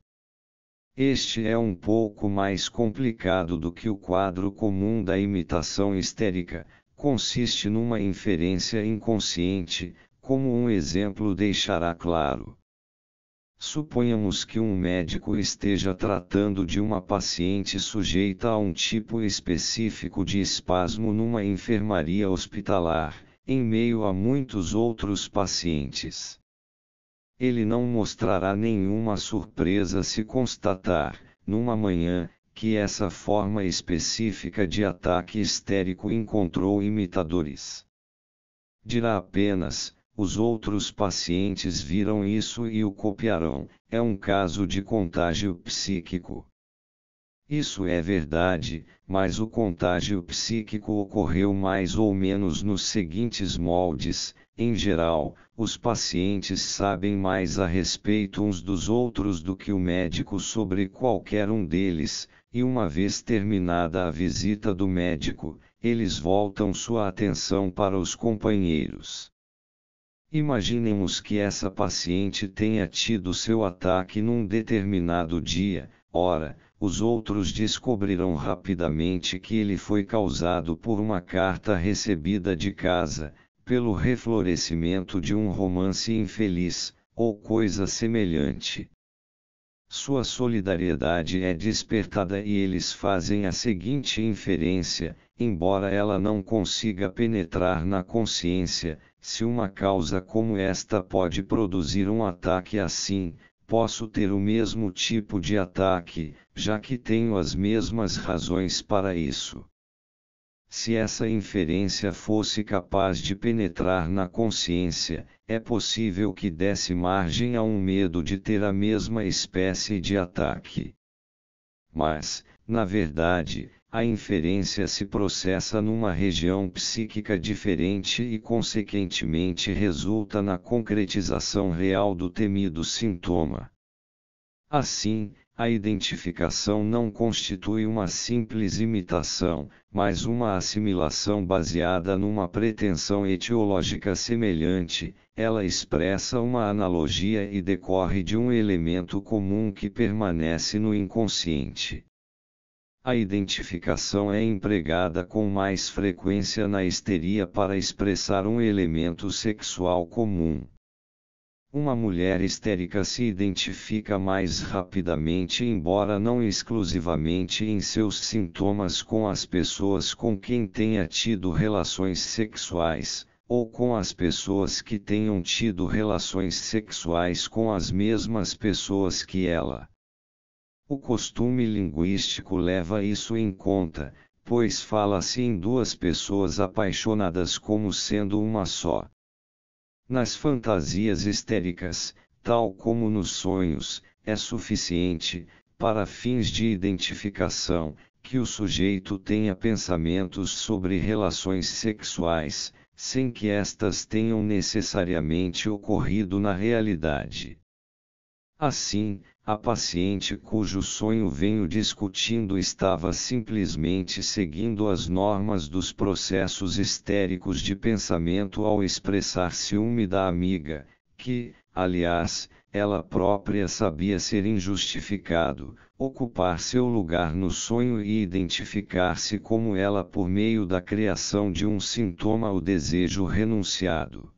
Speaker 1: Este é um pouco mais complicado do que o quadro comum da imitação histérica, consiste numa inferência inconsciente, como um exemplo deixará claro. Suponhamos que um médico esteja tratando de uma paciente sujeita a um tipo específico de espasmo numa enfermaria hospitalar, em meio a muitos outros pacientes. Ele não mostrará nenhuma surpresa se constatar, numa manhã, que essa forma específica de ataque histérico encontrou imitadores. Dirá apenas: os outros pacientes viram isso e o copiarão, é um caso de contágio psíquico. Isso é verdade, mas o contágio psíquico ocorreu mais ou menos nos seguintes moldes: em geral, os pacientes sabem mais a respeito uns dos outros do que o médico sobre qualquer um deles, e uma vez terminada a visita do médico, eles voltam sua atenção para os companheiros. Imaginemos que essa paciente tenha tido seu ataque num determinado dia. Ora, os outros descobrirão rapidamente que ele foi causado por uma carta recebida de casa, pelo reflorescimento de um romance infeliz, ou coisa semelhante. Sua solidariedade é despertada e eles fazem a seguinte inferência: embora ela não consiga penetrar na consciência, se uma causa como esta pode produzir um ataque assim, posso ter o mesmo tipo de ataque, já que tenho as mesmas razões para isso. Se essa inferência fosse capaz de penetrar na consciência, é possível que desse margem a um medo de ter a mesma espécie de ataque. Mas, na verdade, a inferência se processa numa região psíquica diferente e consequentemente resulta na concretização real do temido sintoma. Assim, a identificação não constitui uma simples imitação, mas uma assimilação baseada numa pretensão etiológica semelhante, ela expressa uma analogia e decorre de um elemento comum que permanece no inconsciente. A identificação é empregada com mais frequência na histeria para expressar um elemento sexual comum. Uma mulher histérica se identifica mais rapidamente, embora não exclusivamente em seus sintomas, com as pessoas com quem tenha tido relações sexuais, ou com as pessoas que tenham tido relações sexuais com as mesmas pessoas que ela. O costume linguístico leva isso em conta, pois fala-se em duas pessoas apaixonadas como sendo uma só. Nas fantasias histéricas, tal como nos sonhos, é suficiente, para fins de identificação, que o sujeito tenha pensamentos sobre relações sexuais, sem que estas tenham necessariamente ocorrido na realidade. Assim, a paciente cujo sonho venho discutindo estava simplesmente seguindo as normas dos processos histéricos de pensamento ao expressar ciúme da amiga, que, aliás, ela própria sabia ser injustificado, ocupar seu lugar no sonho e identificar-se como ela por meio da criação de um sintoma, o desejo renunciado.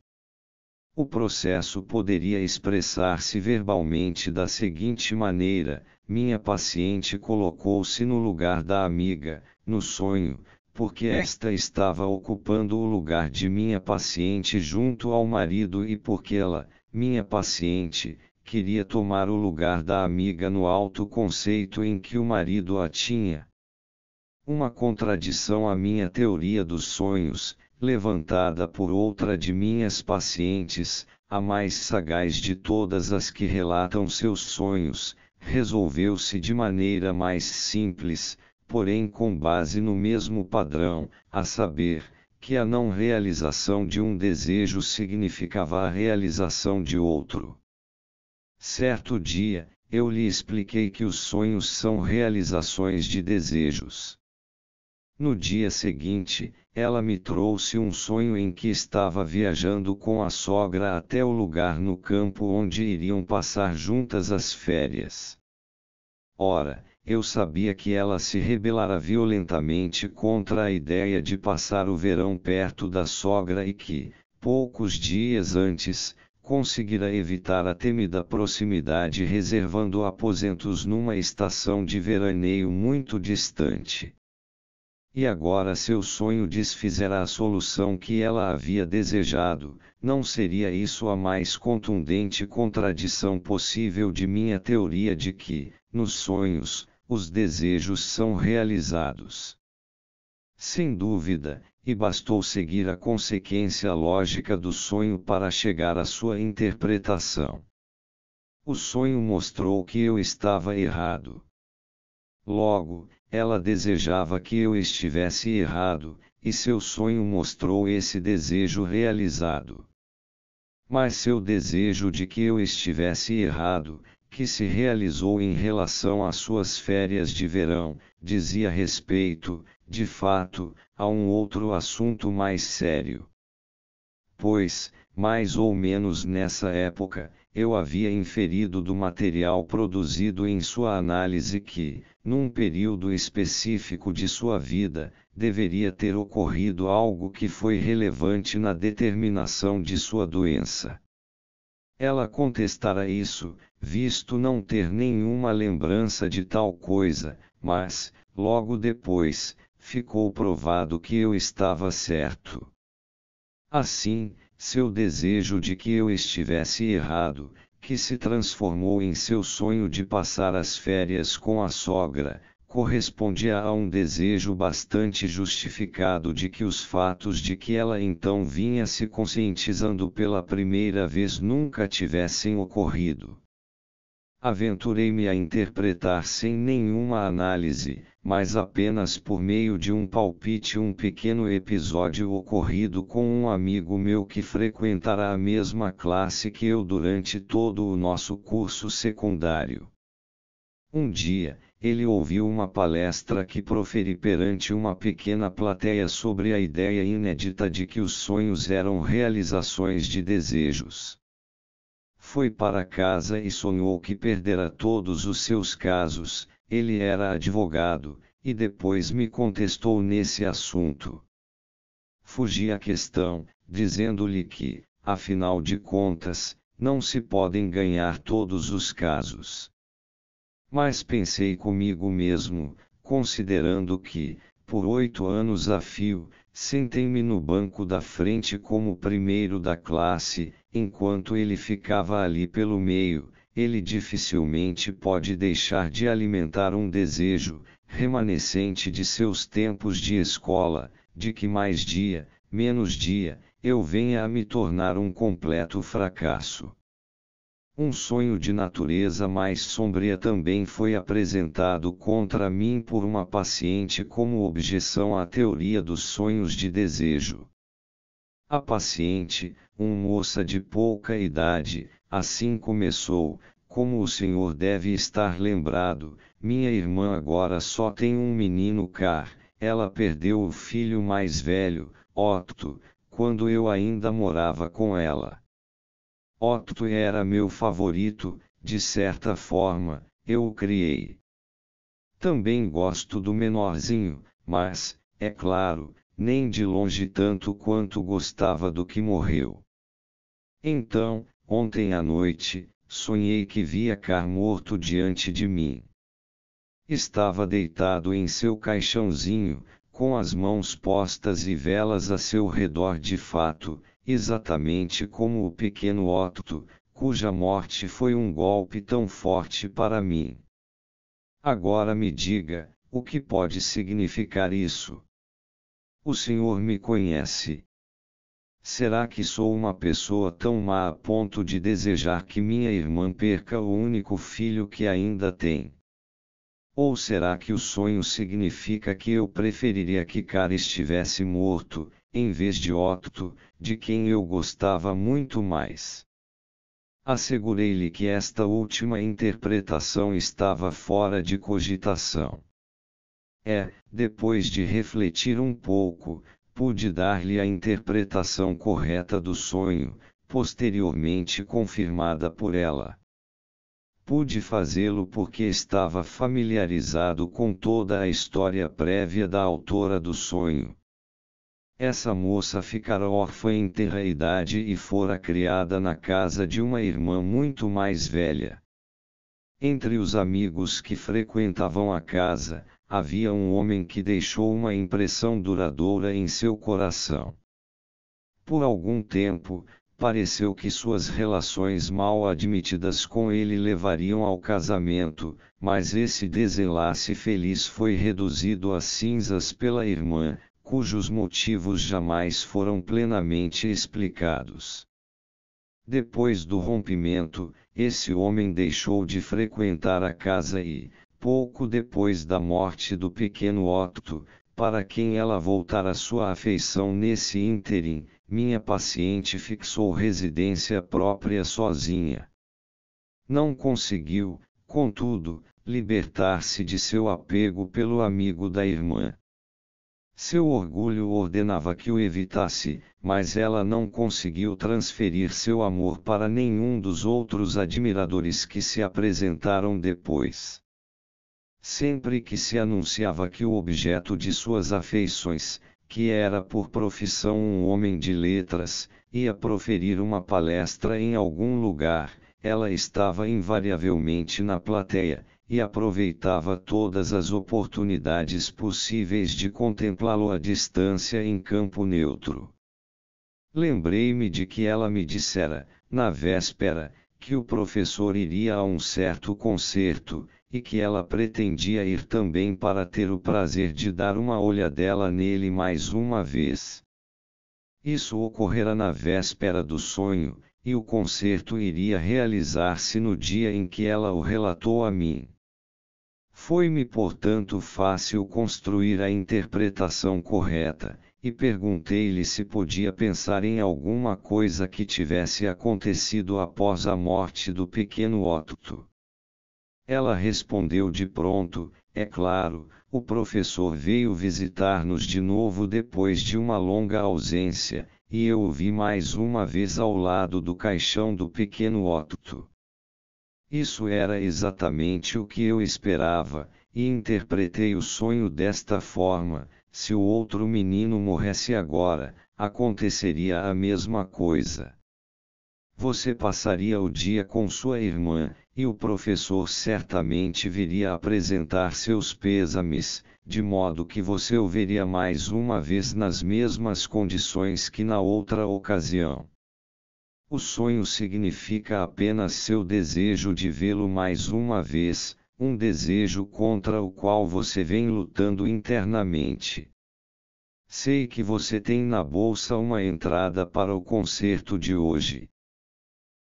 Speaker 1: O processo poderia expressar-se verbalmente da seguinte maneira: minha paciente colocou-se no lugar da amiga, no sonho, porque esta estava ocupando o lugar de minha paciente junto ao marido e porque ela, minha paciente, queria tomar o lugar da amiga no alto conceito em que o marido a tinha. Uma contradição à minha teoria dos sonhos, levantada por outra de minhas pacientes, a mais sagaz de todas as que relatam seus sonhos, resolveu-se de maneira mais simples, porém com base no mesmo padrão, a saber, que a não realização de um desejo significava a realização de outro. Certo dia, eu lhe expliquei que os sonhos são realizações de desejos. No dia seguinte, ela me trouxe um sonho em que estava viajando com a sogra até o lugar no campo onde iriam passar juntas as férias. Ora, eu sabia que ela se rebelara violentamente contra a ideia de passar o verão perto da sogra e que, poucos dias antes, conseguira evitar a temida proximidade reservando aposentos numa estação de veraneio muito distante. E agora seu sonho desfizera a solução que ela havia desejado. Não seria isso a mais contundente contradição possível de minha teoria de que, nos sonhos, os desejos são realizados? Sem dúvida, e bastou seguir a consequência lógica do sonho para chegar à sua interpretação. O sonho mostrou que eu estava errado. Logo, ela desejava que eu estivesse errado, e seu sonho mostrou esse desejo realizado. Mas seu desejo de que eu estivesse errado, que se realizou em relação às suas férias de verão, dizia respeito, de fato, a um outro assunto mais sério. Pois, mais ou menos nessa época, eu havia inferido do material produzido em sua análise que, num período específico de sua vida, deveria ter ocorrido algo que foi relevante na determinação de sua doença. Ela contestara isso, visto não ter nenhuma lembrança de tal coisa, mas, logo depois, ficou provado que eu estava certo. Assim, seu desejo de que eu estivesse errado, que se transformou em seu sonho de passar as férias com a sogra, correspondia a um desejo bastante justificado de que os fatos de que ela então vinha se conscientizando pela primeira vez nunca tivessem ocorrido. Aventurei-me a interpretar sem nenhuma análise, mas apenas por meio de um palpite, um pequeno episódio ocorrido com um amigo meu que frequentara a mesma classe que eu durante todo o nosso curso secundário. Um dia, ele ouviu uma palestra que proferi perante uma pequena plateia sobre a ideia inédita de que os sonhos eram realizações de desejos. Foi para casa e sonhou que perdera todos os seus casos. Ele era advogado, e depois me contestou nesse assunto. Fugi à questão, dizendo-lhe que, afinal de contas, não se podem ganhar todos os casos. Mas pensei comigo mesmo, considerando que, por 8 anos a fio, sentei-me no banco da frente como primeiro da classe, enquanto ele ficava ali pelo meio, ele dificilmente pode deixar de alimentar um desejo, remanescente de seus tempos de escola, de que mais dia, menos dia, eu venha a me tornar um completo fracasso. Um sonho de natureza mais sombria também foi apresentado contra mim por uma paciente como objeção à teoria dos sonhos de desejo. A paciente, uma moça de pouca idade, assim começou: como o senhor deve estar lembrado, minha irmã agora só tem um menino car, ela perdeu o filho mais velho, Otto, quando eu ainda morava com ela. Otto era meu favorito, de certa forma, eu o criei. Também gosto do menorzinho, mas, é claro, nem de longe tanto quanto gostava do que morreu. Então, ontem à noite, sonhei que via Car morto diante de mim. Estava deitado em seu caixãozinho, com as mãos postas e velas a seu redor de fato, exatamente como o pequeno Otto, cuja morte foi um golpe tão forte para mim. Agora me diga, o que pode significar isso? O senhor me conhece. Será que sou uma pessoa tão má a ponto de desejar que minha irmã perca o único filho que ainda tem? Ou será que o sonho significa que eu preferiria que Car estivesse morto, em vez de Otto, de quem eu gostava muito mais? Assegurei-lhe que esta última interpretação estava fora de cogitação. Depois de refletir um pouco, pude dar-lhe a interpretação correta do sonho, posteriormente confirmada por ela. Pude fazê-lo porque estava familiarizado com toda a história prévia da autora do sonho. Essa moça ficara órfã em tenra idade e fora criada na casa de uma irmã muito mais velha. Entre os amigos que frequentavam a casa, havia um homem que deixou uma impressão duradoura em seu coração. Por algum tempo, pareceu que suas relações mal admitidas com ele levariam ao casamento, mas esse desenlace feliz foi reduzido a cinzas pela irmã, cujos motivos jamais foram plenamente explicados. Depois do rompimento, esse homem deixou de frequentar a casa e, pouco depois da morte do pequeno Otto, para quem ela voltara sua afeição nesse ínterim, minha paciente fixou residência própria sozinha. Não conseguiu, contudo, libertar-se de seu apego pelo amigo da irmã. Seu orgulho ordenava que o evitasse, mas ela não conseguiu transferir seu amor para nenhum dos outros admiradores que se apresentaram depois. Sempre que se anunciava que o objeto de suas afeições, que era por profissão um homem de letras, ia proferir uma palestra em algum lugar, ela estava invariavelmente na plateia, e aproveitava todas as oportunidades possíveis de contemplá-lo à distância em campo neutro. Lembrei-me de que ela me dissera, na véspera, que o professor iria a um certo concerto, e que ela pretendia ir também para ter o prazer de dar uma olhadela nele mais uma vez. Isso ocorrera na véspera do sonho, e o concerto iria realizar-se no dia em que ela o relatou a mim. Foi-me, portanto, fácil construir a interpretação correta, e perguntei-lhe se podia pensar em alguma coisa que tivesse acontecido após a morte do pequeno Otto. Ela respondeu de pronto: é claro, o professor veio visitar-nos de novo depois de uma longa ausência, e eu o vi mais uma vez ao lado do caixão do pequeno Otto. Isso era exatamente o que eu esperava, e interpretei o sonho desta forma: se o outro menino morresse agora, aconteceria a mesma coisa. Você passaria o dia com sua irmã, e o professor certamente viria apresentar seus pêsames, de modo que você o veria mais uma vez nas mesmas condições que na outra ocasião. O sonho significa apenas seu desejo de vê-lo mais uma vez, um desejo contra o qual você vem lutando internamente. Sei que você tem na bolsa uma entrada para o concerto de hoje.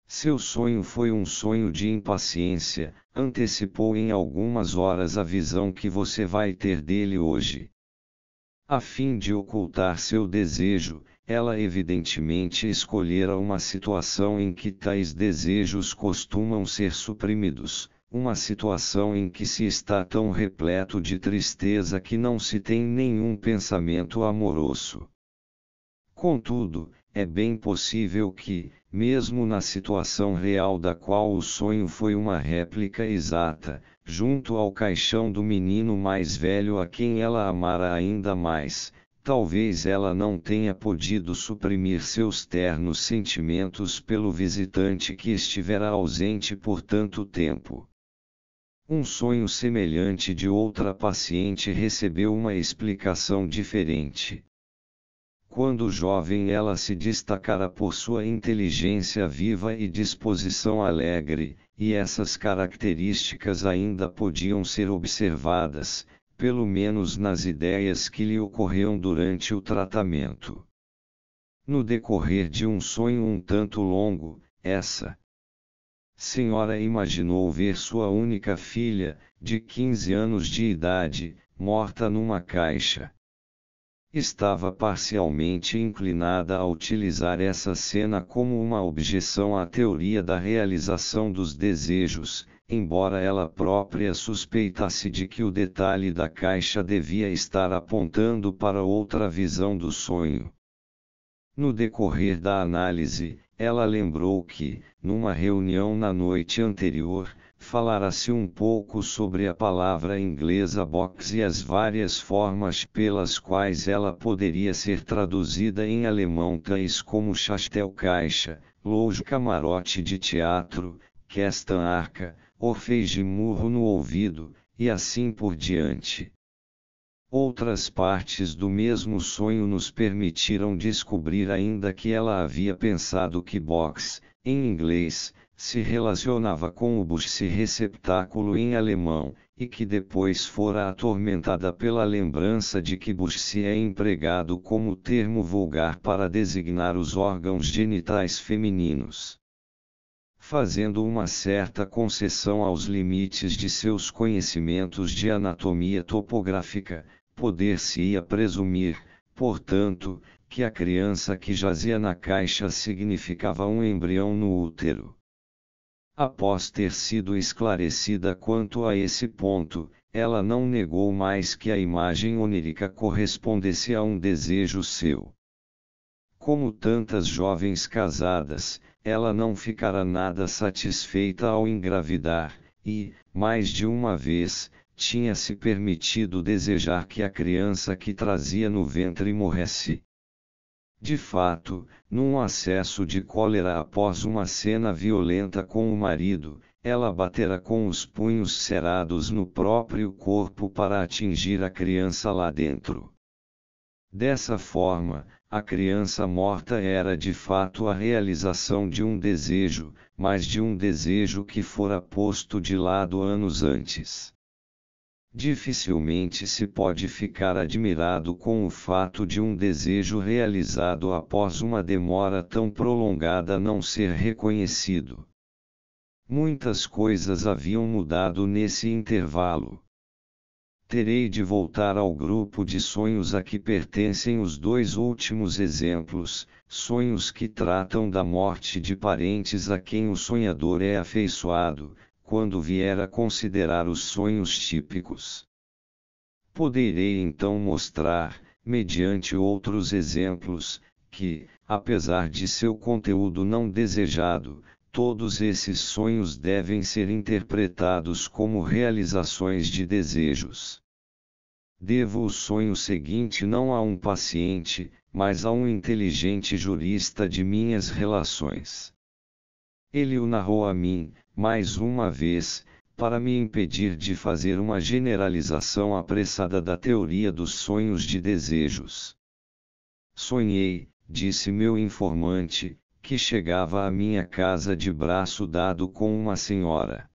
Speaker 1: Seu sonho foi um sonho de impaciência, antecipou em algumas horas a visão que você vai ter dele hoje. A fim de ocultar seu desejo, ela evidentemente escolhera uma situação em que tais desejos costumam ser suprimidos, uma situação em que se está tão repleto de tristeza que não se tem nenhum pensamento amoroso. Contudo, é bem possível que, mesmo na situação real da qual o sonho foi uma réplica exata, junto ao caixão do menino mais velho a quem ela amara ainda mais, talvez ela não tenha podido suprimir seus ternos sentimentos pelo visitante que estivera ausente por tanto tempo. Um sonho semelhante de outra paciente recebeu uma explicação diferente. Quando jovem, ela se destacara por sua inteligência viva e disposição alegre, e essas características ainda podiam ser observadas, pelo menos nas ideias que lhe ocorriam durante o tratamento. No decorrer de um sonho um tanto longo, essa senhora imaginou ver sua única filha, de 15 anos de idade, morta numa caixa. Estava parcialmente inclinada a utilizar essa cena como uma objeção à teoria da realização dos desejos, embora ela própria suspeitasse de que o detalhe da caixa devia estar apontando para outra visão do sonho. No decorrer da análise, ela lembrou que, numa reunião na noite anterior, falara-se um pouco sobre a palavra inglesa box e as várias formas pelas quais ela poderia ser traduzida em alemão, tais como chastel caixa, loge camarote de teatro, Kästen arca, Orfeus de murro no ouvido, e assim por diante. Outras partes do mesmo sonho nos permitiram descobrir ainda que ela havia pensado que box, em inglês, se relacionava com o Buchse receptáculo em alemão, e que depois fora atormentada pela lembrança de que Buchse é empregado como termo vulgar para designar os órgãos genitais femininos. Fazendo uma certa concessão aos limites de seus conhecimentos de anatomia topográfica, poder-se-ia presumir, portanto, que a criança que jazia na caixa significava um embrião no útero. Após ter sido esclarecida quanto a esse ponto, ela não negou mais que a imagem onírica correspondesse a um desejo seu. Como tantas jovens casadas, ela não ficara nada satisfeita ao engravidar, e, mais de uma vez, tinha se permitido desejar que a criança que trazia no ventre morresse. De fato, num acesso de cólera após uma cena violenta com o marido, ela baterá com os punhos cerrados no próprio corpo para atingir a criança lá dentro. Dessa forma, a criança morta era de fato a realização de um desejo, mas de um desejo que fora posto de lado anos antes. Dificilmente se pode ficar admirado com o fato de um desejo realizado após uma demora tão prolongada não ser reconhecido. Muitas coisas haviam mudado nesse intervalo. Terei de voltar ao grupo de sonhos a que pertencem os dois últimos exemplos, sonhos que tratam da morte de parentes a quem o sonhador é afeiçoado, quando vier a considerar os sonhos típicos. Poderei então mostrar, mediante outros exemplos, que, apesar de seu conteúdo não desejado, todos esses sonhos devem ser interpretados como realizações de desejos. Devo o sonho seguinte não a um paciente, mas a um inteligente jurista de minhas relações. Ele o narrou a mim, mais uma vez, para me impedir de fazer uma generalização apressada da teoria dos sonhos de desejos. Sonhei, disse meu informante, que chegava à minha casa de braço dado com uma senhora.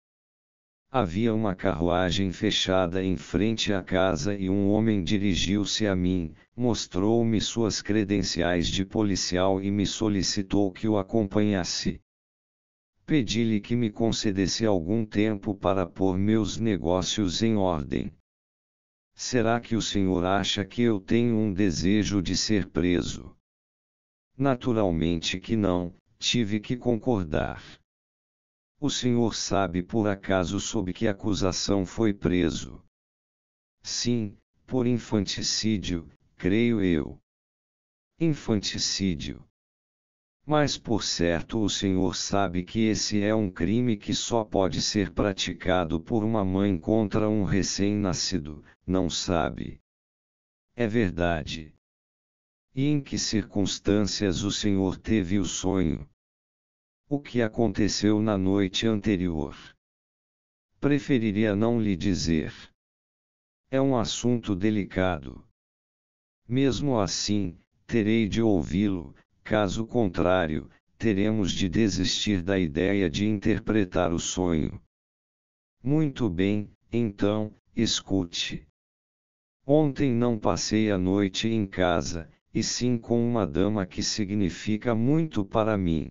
Speaker 1: Havia uma carruagem fechada em frente à casa e um homem dirigiu-se a mim, mostrou-me suas credenciais de policial e me solicitou que o acompanhasse. Pedi-lhe que me concedesse algum tempo para pôr meus negócios em ordem. Será que o senhor acha que eu tenho um desejo de ser preso? Naturalmente que não, tive que concordar. O senhor sabe por acaso sob que acusação foi preso? Sim, por infanticídio, creio eu. Infanticídio. Mas por certo o senhor sabe que esse é um crime que só pode ser praticado por uma mãe contra um recém-nascido, não sabe? É verdade. E em que circunstâncias o senhor teve o sonho? O que aconteceu na noite anterior? Preferiria não lhe dizer. É um assunto delicado. Mesmo assim, terei de ouvi-lo, caso contrário, teremos de desistir da ideia de interpretar o sonho. Muito bem, então, escute. Ontem não passei a noite em casa, e sim com uma dama que significa muito para mim.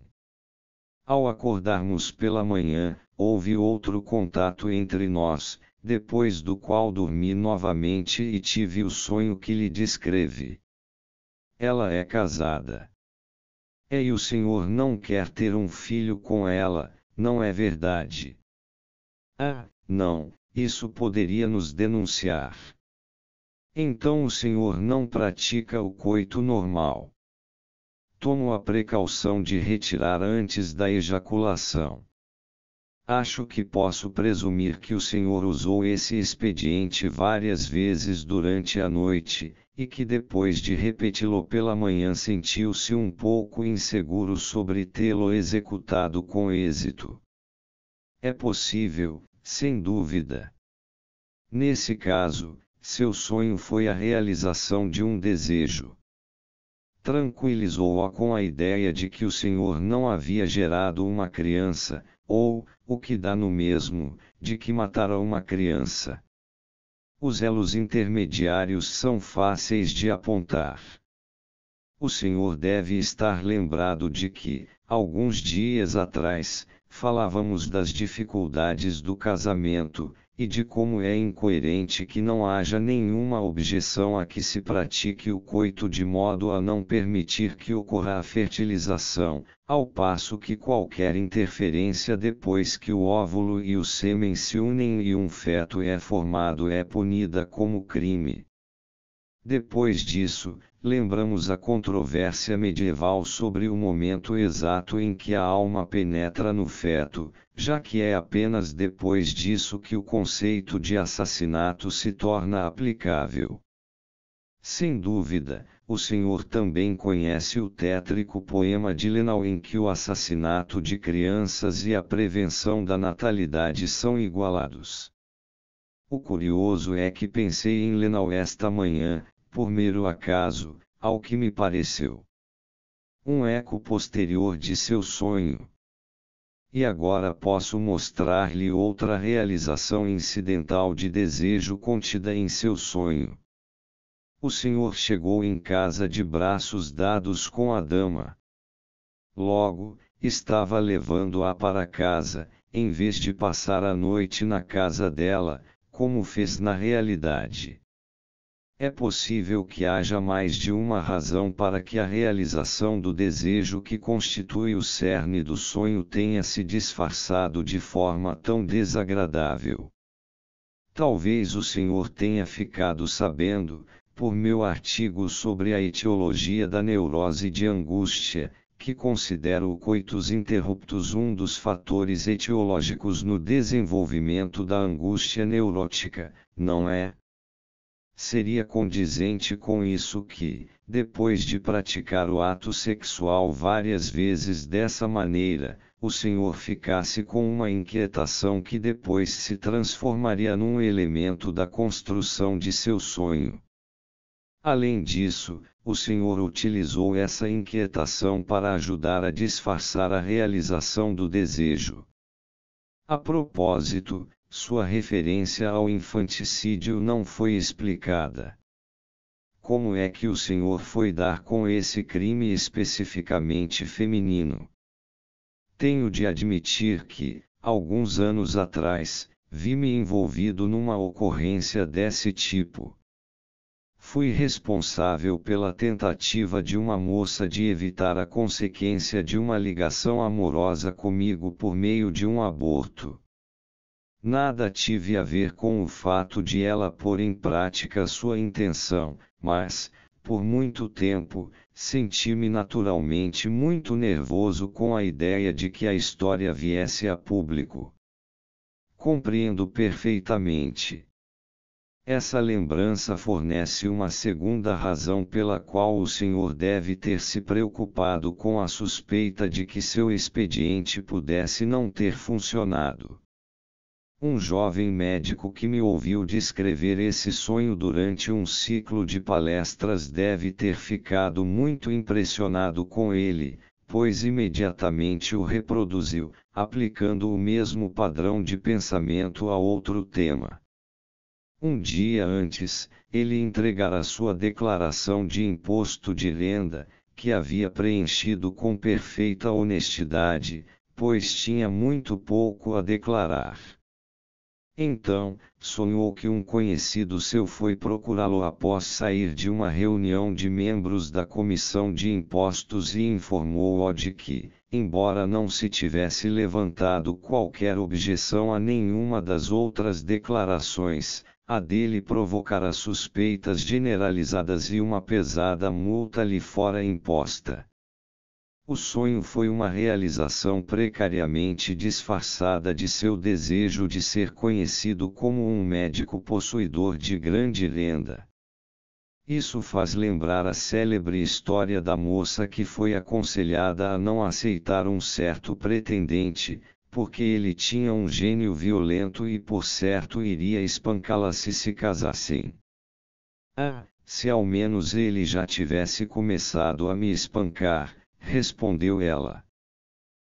Speaker 1: Ao acordarmos pela manhã, houve outro contato entre nós, depois do qual dormi novamente e tive o sonho que lhe descrevi. Ela é casada. E o senhor não quer ter um filho com ela, não é verdade? Ah, não, isso poderia nos denunciar. Então o senhor não pratica o coito normal. Tomo a precaução de retirar antes da ejaculação. Acho que posso presumir que o senhor usou esse expediente várias vezes durante a noite, e que depois de repeti-lo pela manhã sentiu-se um pouco inseguro sobre tê-lo executado com êxito. É possível, sem dúvida. Nesse caso, seu sonho foi a realização de um desejo. Tranquilizou-a com a ideia de que o senhor não havia gerado uma criança, ou, o que dá no mesmo, de que matara uma criança. Os elos intermediários são fáceis de apontar. O senhor deve estar lembrado de que, alguns dias atrás, falávamos das dificuldades do casamento, e de como é incoerente que não haja nenhuma objeção a que se pratique o coito de modo a não permitir que ocorra a fertilização, ao passo que qualquer interferência depois que o óvulo e o sêmen se unem e um feto é formado é punida como crime. Depois disso, lembramos a controvérsia medieval sobre o momento exato em que a alma penetra no feto, já que é apenas depois disso que o conceito de assassinato se torna aplicável. Sem dúvida, o senhor também conhece o tétrico poema de Lenau em que o assassinato de crianças e a prevenção da natalidade são igualados. O curioso é que pensei em Lenau esta manhã, por mero acaso, ao que me pareceu um eco posterior de seu sonho. E agora posso mostrar-lhe outra realização incidental de desejo contida em seu sonho. O senhor chegou em casa de braços dados com a dama. Logo, estava levando-a para casa, em vez de passar a noite na casa dela, como fez na realidade. É possível que haja mais de uma razão para que a realização do desejo que constitui o cerne do sonho tenha se disfarçado de forma tão desagradável. Talvez o senhor tenha ficado sabendo, por meu artigo sobre a etiologia da neurose de angústia, que considero o coitus interruptus um dos fatores etiológicos no desenvolvimento da angústia neurótica, não é? Seria condizente com isso que, depois de praticar o ato sexual várias vezes dessa maneira, o senhor ficasse com uma inquietação que depois se transformaria num elemento da construção de seu sonho. Além disso, o senhor utilizou essa inquietação para ajudar a disfarçar a realização do desejo. A propósito, sua referência ao infanticídio não foi explicada. Como é que o senhor foi dar com esse crime especificamente feminino? Tenho de admitir que, alguns anos atrás, vi-me envolvido numa ocorrência desse tipo. Fui responsável pela tentativa de uma moça de evitar a consequência de uma ligação amorosa comigo por meio de um aborto. Nada tive a ver com o fato de ela pôr em prática sua intenção, mas, por muito tempo, senti-me naturalmente muito nervoso com a ideia de que a história viesse a público. Compreendo perfeitamente. Essa lembrança fornece uma segunda razão pela qual o senhor deve ter se preocupado com a suspeita de que seu expediente pudesse não ter funcionado. Um jovem médico que me ouviu descrever esse sonho durante um ciclo de palestras deve ter ficado muito impressionado com ele, pois imediatamente o reproduziu, aplicando o mesmo padrão de pensamento a outro tema. Um dia antes, ele entregara sua declaração de imposto de renda, que havia preenchido com perfeita honestidade, pois tinha muito pouco a declarar. Então, sonhou que um conhecido seu foi procurá-lo após sair de uma reunião de membros da comissão de impostos e informou-o de que, embora não se tivesse levantado qualquer objeção a nenhuma das outras declarações, a dele provocara suspeitas generalizadas e uma pesada multa lhe fora imposta. O sonho foi uma realização precariamente disfarçada de seu desejo de ser conhecido como um médico possuidor de grande renda. Isso faz lembrar a célebre história da moça que foi aconselhada a não aceitar um certo pretendente, porque ele tinha um gênio violento e por certo iria espancá-la se casassem. Ah, se ao menos ele já tivesse começado a me espancar, respondeu ela.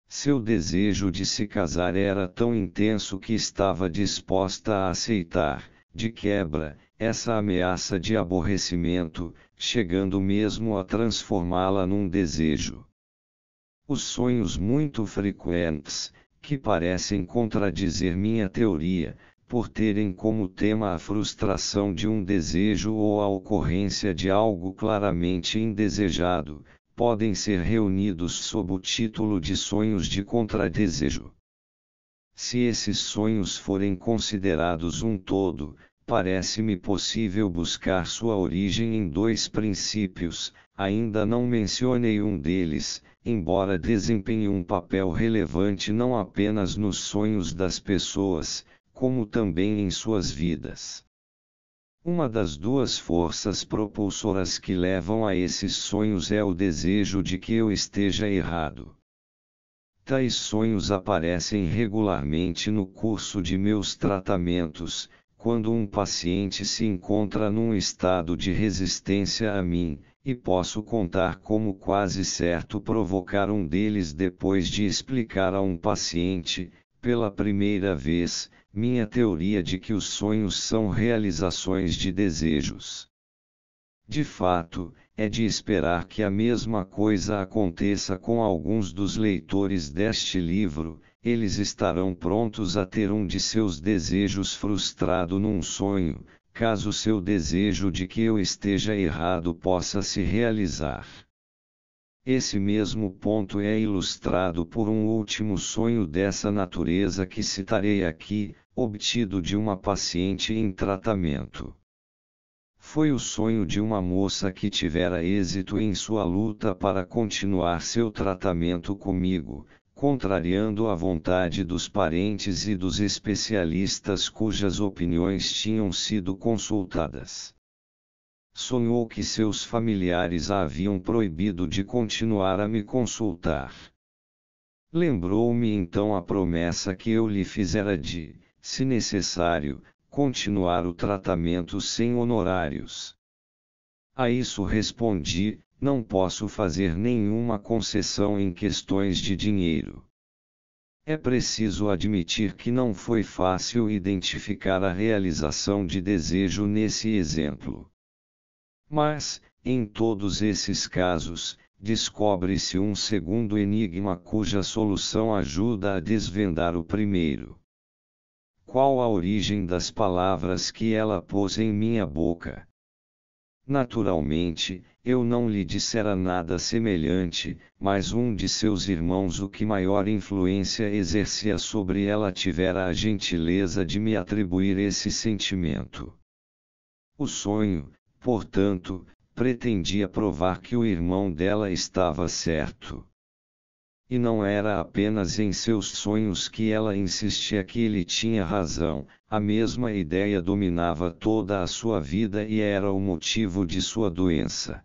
Speaker 1: Seu desejo de se casar era tão intenso que estava disposta a aceitar, de quebra, essa ameaça de aborrecimento, chegando mesmo a transformá-la num desejo. Os sonhos muito frequentes, que parecem contradizer minha teoria, por terem como tema a frustração de um desejo ou a ocorrência de algo claramente indesejado, podem ser reunidos sob o título de sonhos de contradesejo. Se esses sonhos forem considerados um todo, parece-me possível buscar sua origem em dois princípios, ainda não mencionei um deles, embora desempenhe um papel relevante não apenas nos sonhos das pessoas, como também em suas vidas. Uma das duas forças propulsoras que levam a esses sonhos é o desejo de que eu esteja errado. Tais sonhos aparecem regularmente no curso de meus tratamentos, quando um paciente se encontra num estado de resistência a mim, e posso contar como quase certo provocar um deles depois de explicar a um paciente, pela primeira vez, minha teoria de que os sonhos são realizações de desejos. De fato, é de esperar que a mesma coisa aconteça com alguns dos leitores deste livro, eles estarão prontos a ter um de seus desejos frustrado num sonho, caso seu desejo de que eu esteja errado possa se realizar. Esse mesmo ponto é ilustrado por um último sonho dessa natureza que citarei aqui, obtido de uma paciente em tratamento. Foi o sonho de uma moça que tivera êxito em sua luta para continuar seu tratamento comigo, contrariando a vontade dos parentes e dos especialistas cujas opiniões tinham sido consultadas. Sonhou que seus familiares a haviam proibido de continuar a me consultar. Lembrou-me então a promessa que eu lhe fizera de, se necessário, continuar o tratamento sem honorários. A isso respondi: não posso fazer nenhuma concessão em questões de dinheiro. É preciso admitir que não foi fácil identificar a realização de desejo nesse exemplo. Mas, em todos esses casos, descobre-se um segundo enigma cuja solução ajuda a desvendar o primeiro. Qual a origem das palavras que ela pôs em minha boca? Naturalmente, eu não lhe dissera nada semelhante, mas um de seus irmãos o que maior influência exercia sobre ela tivera a gentileza de me atribuir esse sentimento. O sonho, portanto, pretendia provar que o irmão dela estava certo. E não era apenas em seus sonhos que ela insistia que ele tinha razão, a mesma ideia dominava toda a sua vida e era o motivo de sua doença.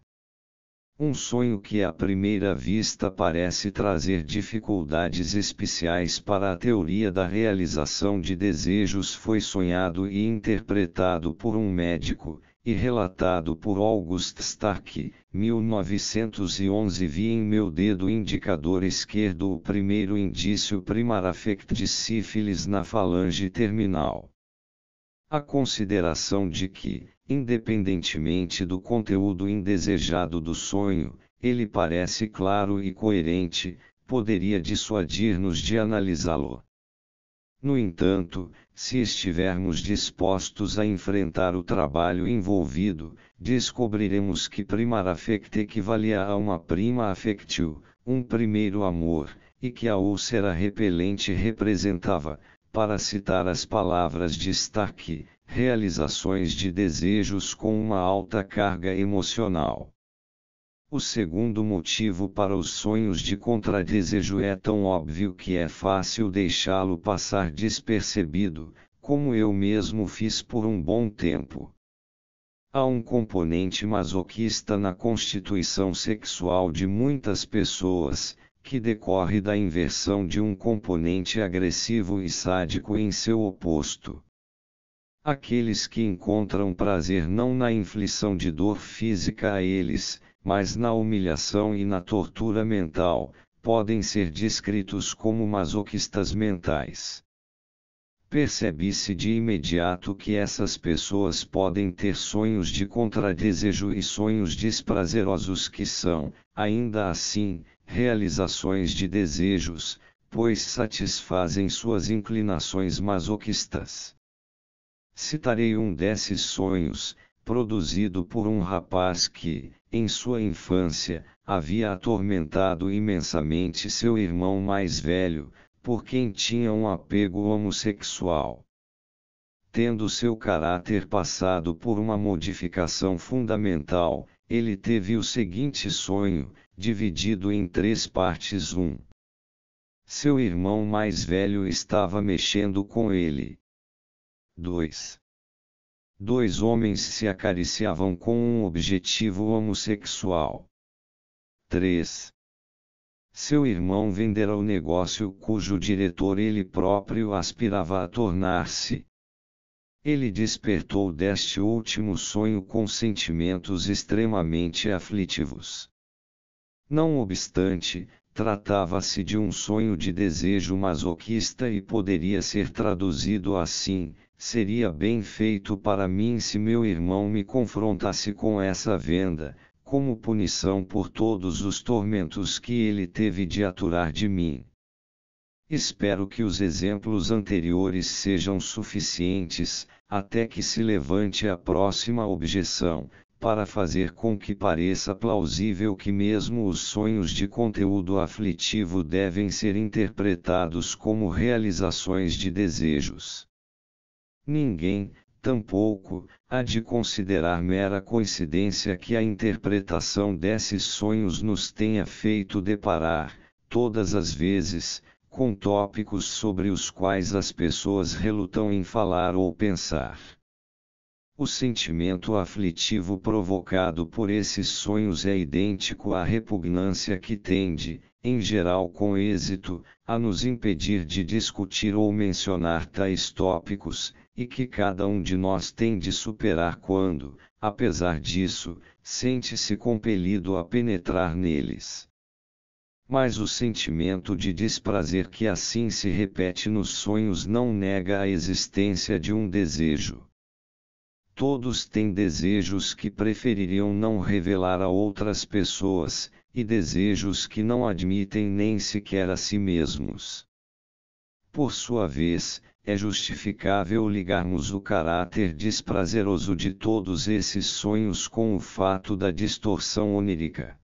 Speaker 1: Um sonho que à primeira vista parece trazer dificuldades especiais para a teoria da realização de desejos foi sonhado e interpretado por um médico, e relatado por August Stark, 1911. Vi em meu dedo indicador esquerdo o primeiro indício primar affect de sífilis na falange terminal. A consideração de que, independentemente do conteúdo indesejado do sonho, ele parece claro e coerente, poderia dissuadir-nos de analisá-lo. No entanto, se estivermos dispostos a enfrentar o trabalho envolvido, descobriremos que primar affect equivalia a uma prima affectio, um primeiro amor, e que a úlcera repelente representava, para citar as palavras de Stark, realizações de desejos com uma alta carga emocional. O segundo motivo para os sonhos de contradesejo é tão óbvio que é fácil deixá-lo passar despercebido, como eu mesmo fiz por um bom tempo. Há um componente masoquista na constituição sexual de muitas pessoas, que decorre da inversão de um componente agressivo e sádico em seu oposto. Aqueles que encontram prazer não na inflição de dor física a eles, mas na humilhação e na tortura mental, podem ser descritos como masoquistas mentais. Percebe-se de imediato que essas pessoas podem ter sonhos de contradesejo e sonhos desprazerosos que são, ainda assim, realizações de desejos, pois satisfazem suas inclinações masoquistas. Citarei um desses sonhos, produzido por um rapaz que, em sua infância, havia atormentado imensamente seu irmão mais velho, por quem tinha um apego homossexual. Tendo seu caráter passado por uma modificação fundamental, ele teve o seguinte sonho, dividido em 3 partes. 1. Seu irmão mais velho estava mexendo com ele. 2. Dois homens se acariciavam com um objetivo homossexual. 3. Seu irmão vendera o negócio cujo diretor ele próprio aspirava a tornar-se. Ele despertou deste último sonho com sentimentos extremamente aflitivos. Não obstante, tratava-se de um sonho de desejo masoquista e poderia ser traduzido assim: seria bem feito para mim se meu irmão me confrontasse com essa venda, como punição por todos os tormentos que ele teve de aturar de mim. Espero que os exemplos anteriores sejam suficientes, até que se levante a próxima objeção, para fazer com que pareça plausível que mesmo os sonhos de conteúdo aflitivo devem ser interpretados como realizações de desejos. Ninguém, tampouco, há de considerar mera coincidência que a interpretação desses sonhos nos tenha feito deparar, todas as vezes, com tópicos sobre os quais as pessoas relutam em falar ou pensar. O sentimento aflitivo provocado por esses sonhos é idêntico à repugnância que tende, em geral com êxito, a nos impedir de discutir ou mencionar tais tópicos, e que cada um de nós tem de superar quando, apesar disso, sente-se compelido a penetrar neles. Mas o sentimento de desprazer que assim se repete nos sonhos não nega a existência de um desejo. Todos têm desejos que prefeririam não revelar a outras pessoas, e desejos que não admitem nem sequer a si mesmos. Por sua vez, é justificável ligarmos o caráter desprazeroso de todos esses sonhos com o fato da distorção onírica.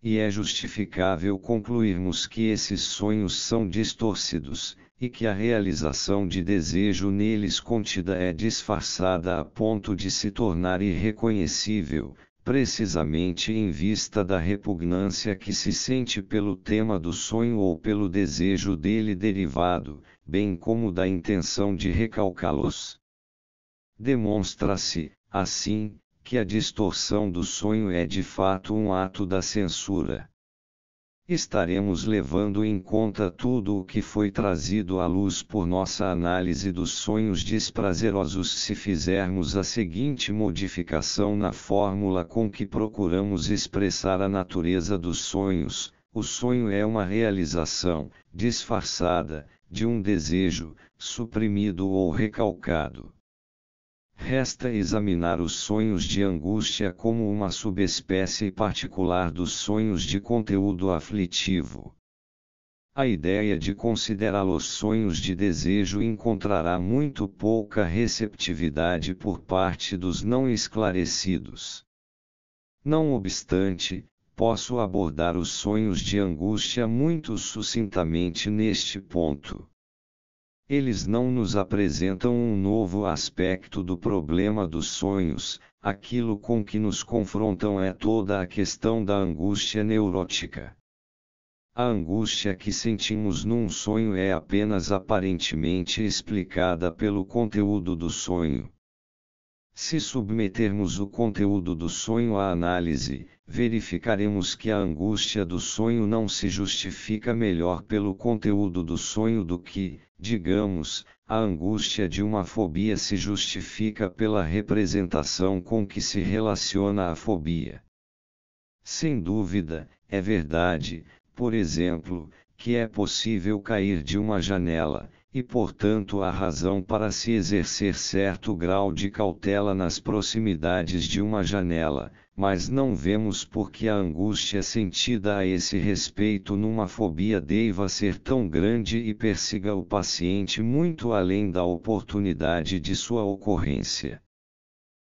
Speaker 1: E é justificável concluirmos que esses sonhos são distorcidos, e que a realização de desejo neles contida é disfarçada a ponto de se tornar irreconhecível, precisamente em vista da repugnância que se sente pelo tema do sonho ou pelo desejo dele derivado, bem como da intenção de recalcá-los. Demonstra-se, assim, que a distorção do sonho é de fato um ato da censura. Estaremos levando em conta tudo o que foi trazido à luz por nossa análise dos sonhos desprazerosos se fizermos a seguinte modificação na fórmula com que procuramos expressar a natureza dos sonhos: o sonho é uma realização, disfarçada, de um desejo, suprimido ou recalcado. Resta examinar os sonhos de angústia como uma subespécie particular dos sonhos de conteúdo aflitivo. A ideia de considerá-los sonhos de desejo encontrará muito pouca receptividade por parte dos não esclarecidos. Não obstante, posso abordar os sonhos de angústia muito sucintamente neste ponto. Eles não nos apresentam um novo aspecto do problema dos sonhos, aquilo com que nos confrontam é toda a questão da angústia neurótica. A angústia que sentimos num sonho é apenas aparentemente explicada pelo conteúdo do sonho. Se submetermos o conteúdo do sonho à análise, verificaremos que a angústia do sonho não se justifica melhor pelo conteúdo do sonho do que, digamos, a angústia de uma fobia se justifica pela representação com que se relaciona a fobia. Sem dúvida, é verdade, por exemplo, que é possível cair de uma janela, e portanto há razão para se exercer certo grau de cautela nas proximidades de uma janela, mas não vemos por que a angústia sentida a esse respeito numa fobia deva ser tão grande e persiga o paciente muito além da oportunidade de sua ocorrência.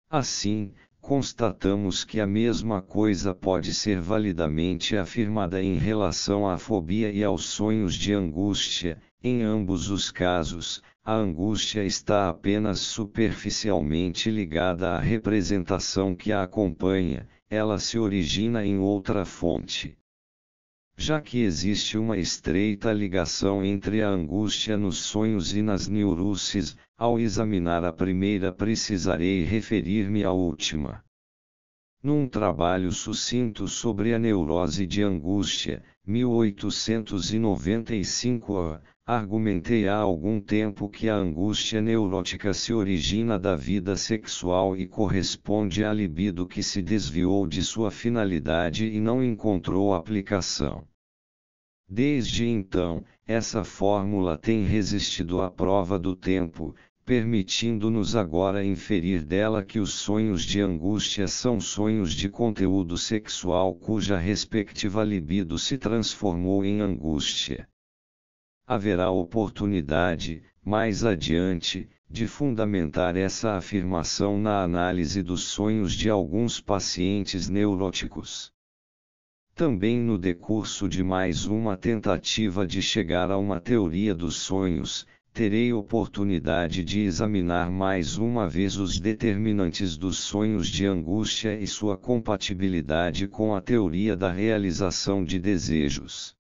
Speaker 1: Assim, constatamos que a mesma coisa pode ser validamente afirmada em relação à fobia e aos sonhos de angústia. Em ambos os casos, a angústia está apenas superficialmente ligada à representação que a acompanha, ela se origina em outra fonte. Já que existe uma estreita ligação entre a angústia nos sonhos e nas neuroses, Ao examinar a primeira, precisarei referir-me à última. Num trabalho sucinto sobre a neurose de angústia, 1895, argumentei há algum tempo que a angústia neurótica se origina da vida sexual e corresponde à libido que se desviou de sua finalidade e não encontrou aplicação. Desde então, essa fórmula tem resistido à prova do tempo, permitindo-nos agora inferir dela que os sonhos de angústia são sonhos de conteúdo sexual cuja respectiva libido se transformou em angústia. Haverá oportunidade, mais adiante, de fundamentar essa afirmação na análise dos sonhos de alguns pacientes neuróticos. Também no decurso de mais uma tentativa de chegar a uma teoria dos sonhos, terei oportunidade de examinar mais uma vez os determinantes dos sonhos de angústia e sua compatibilidade com a teoria da realização de desejos.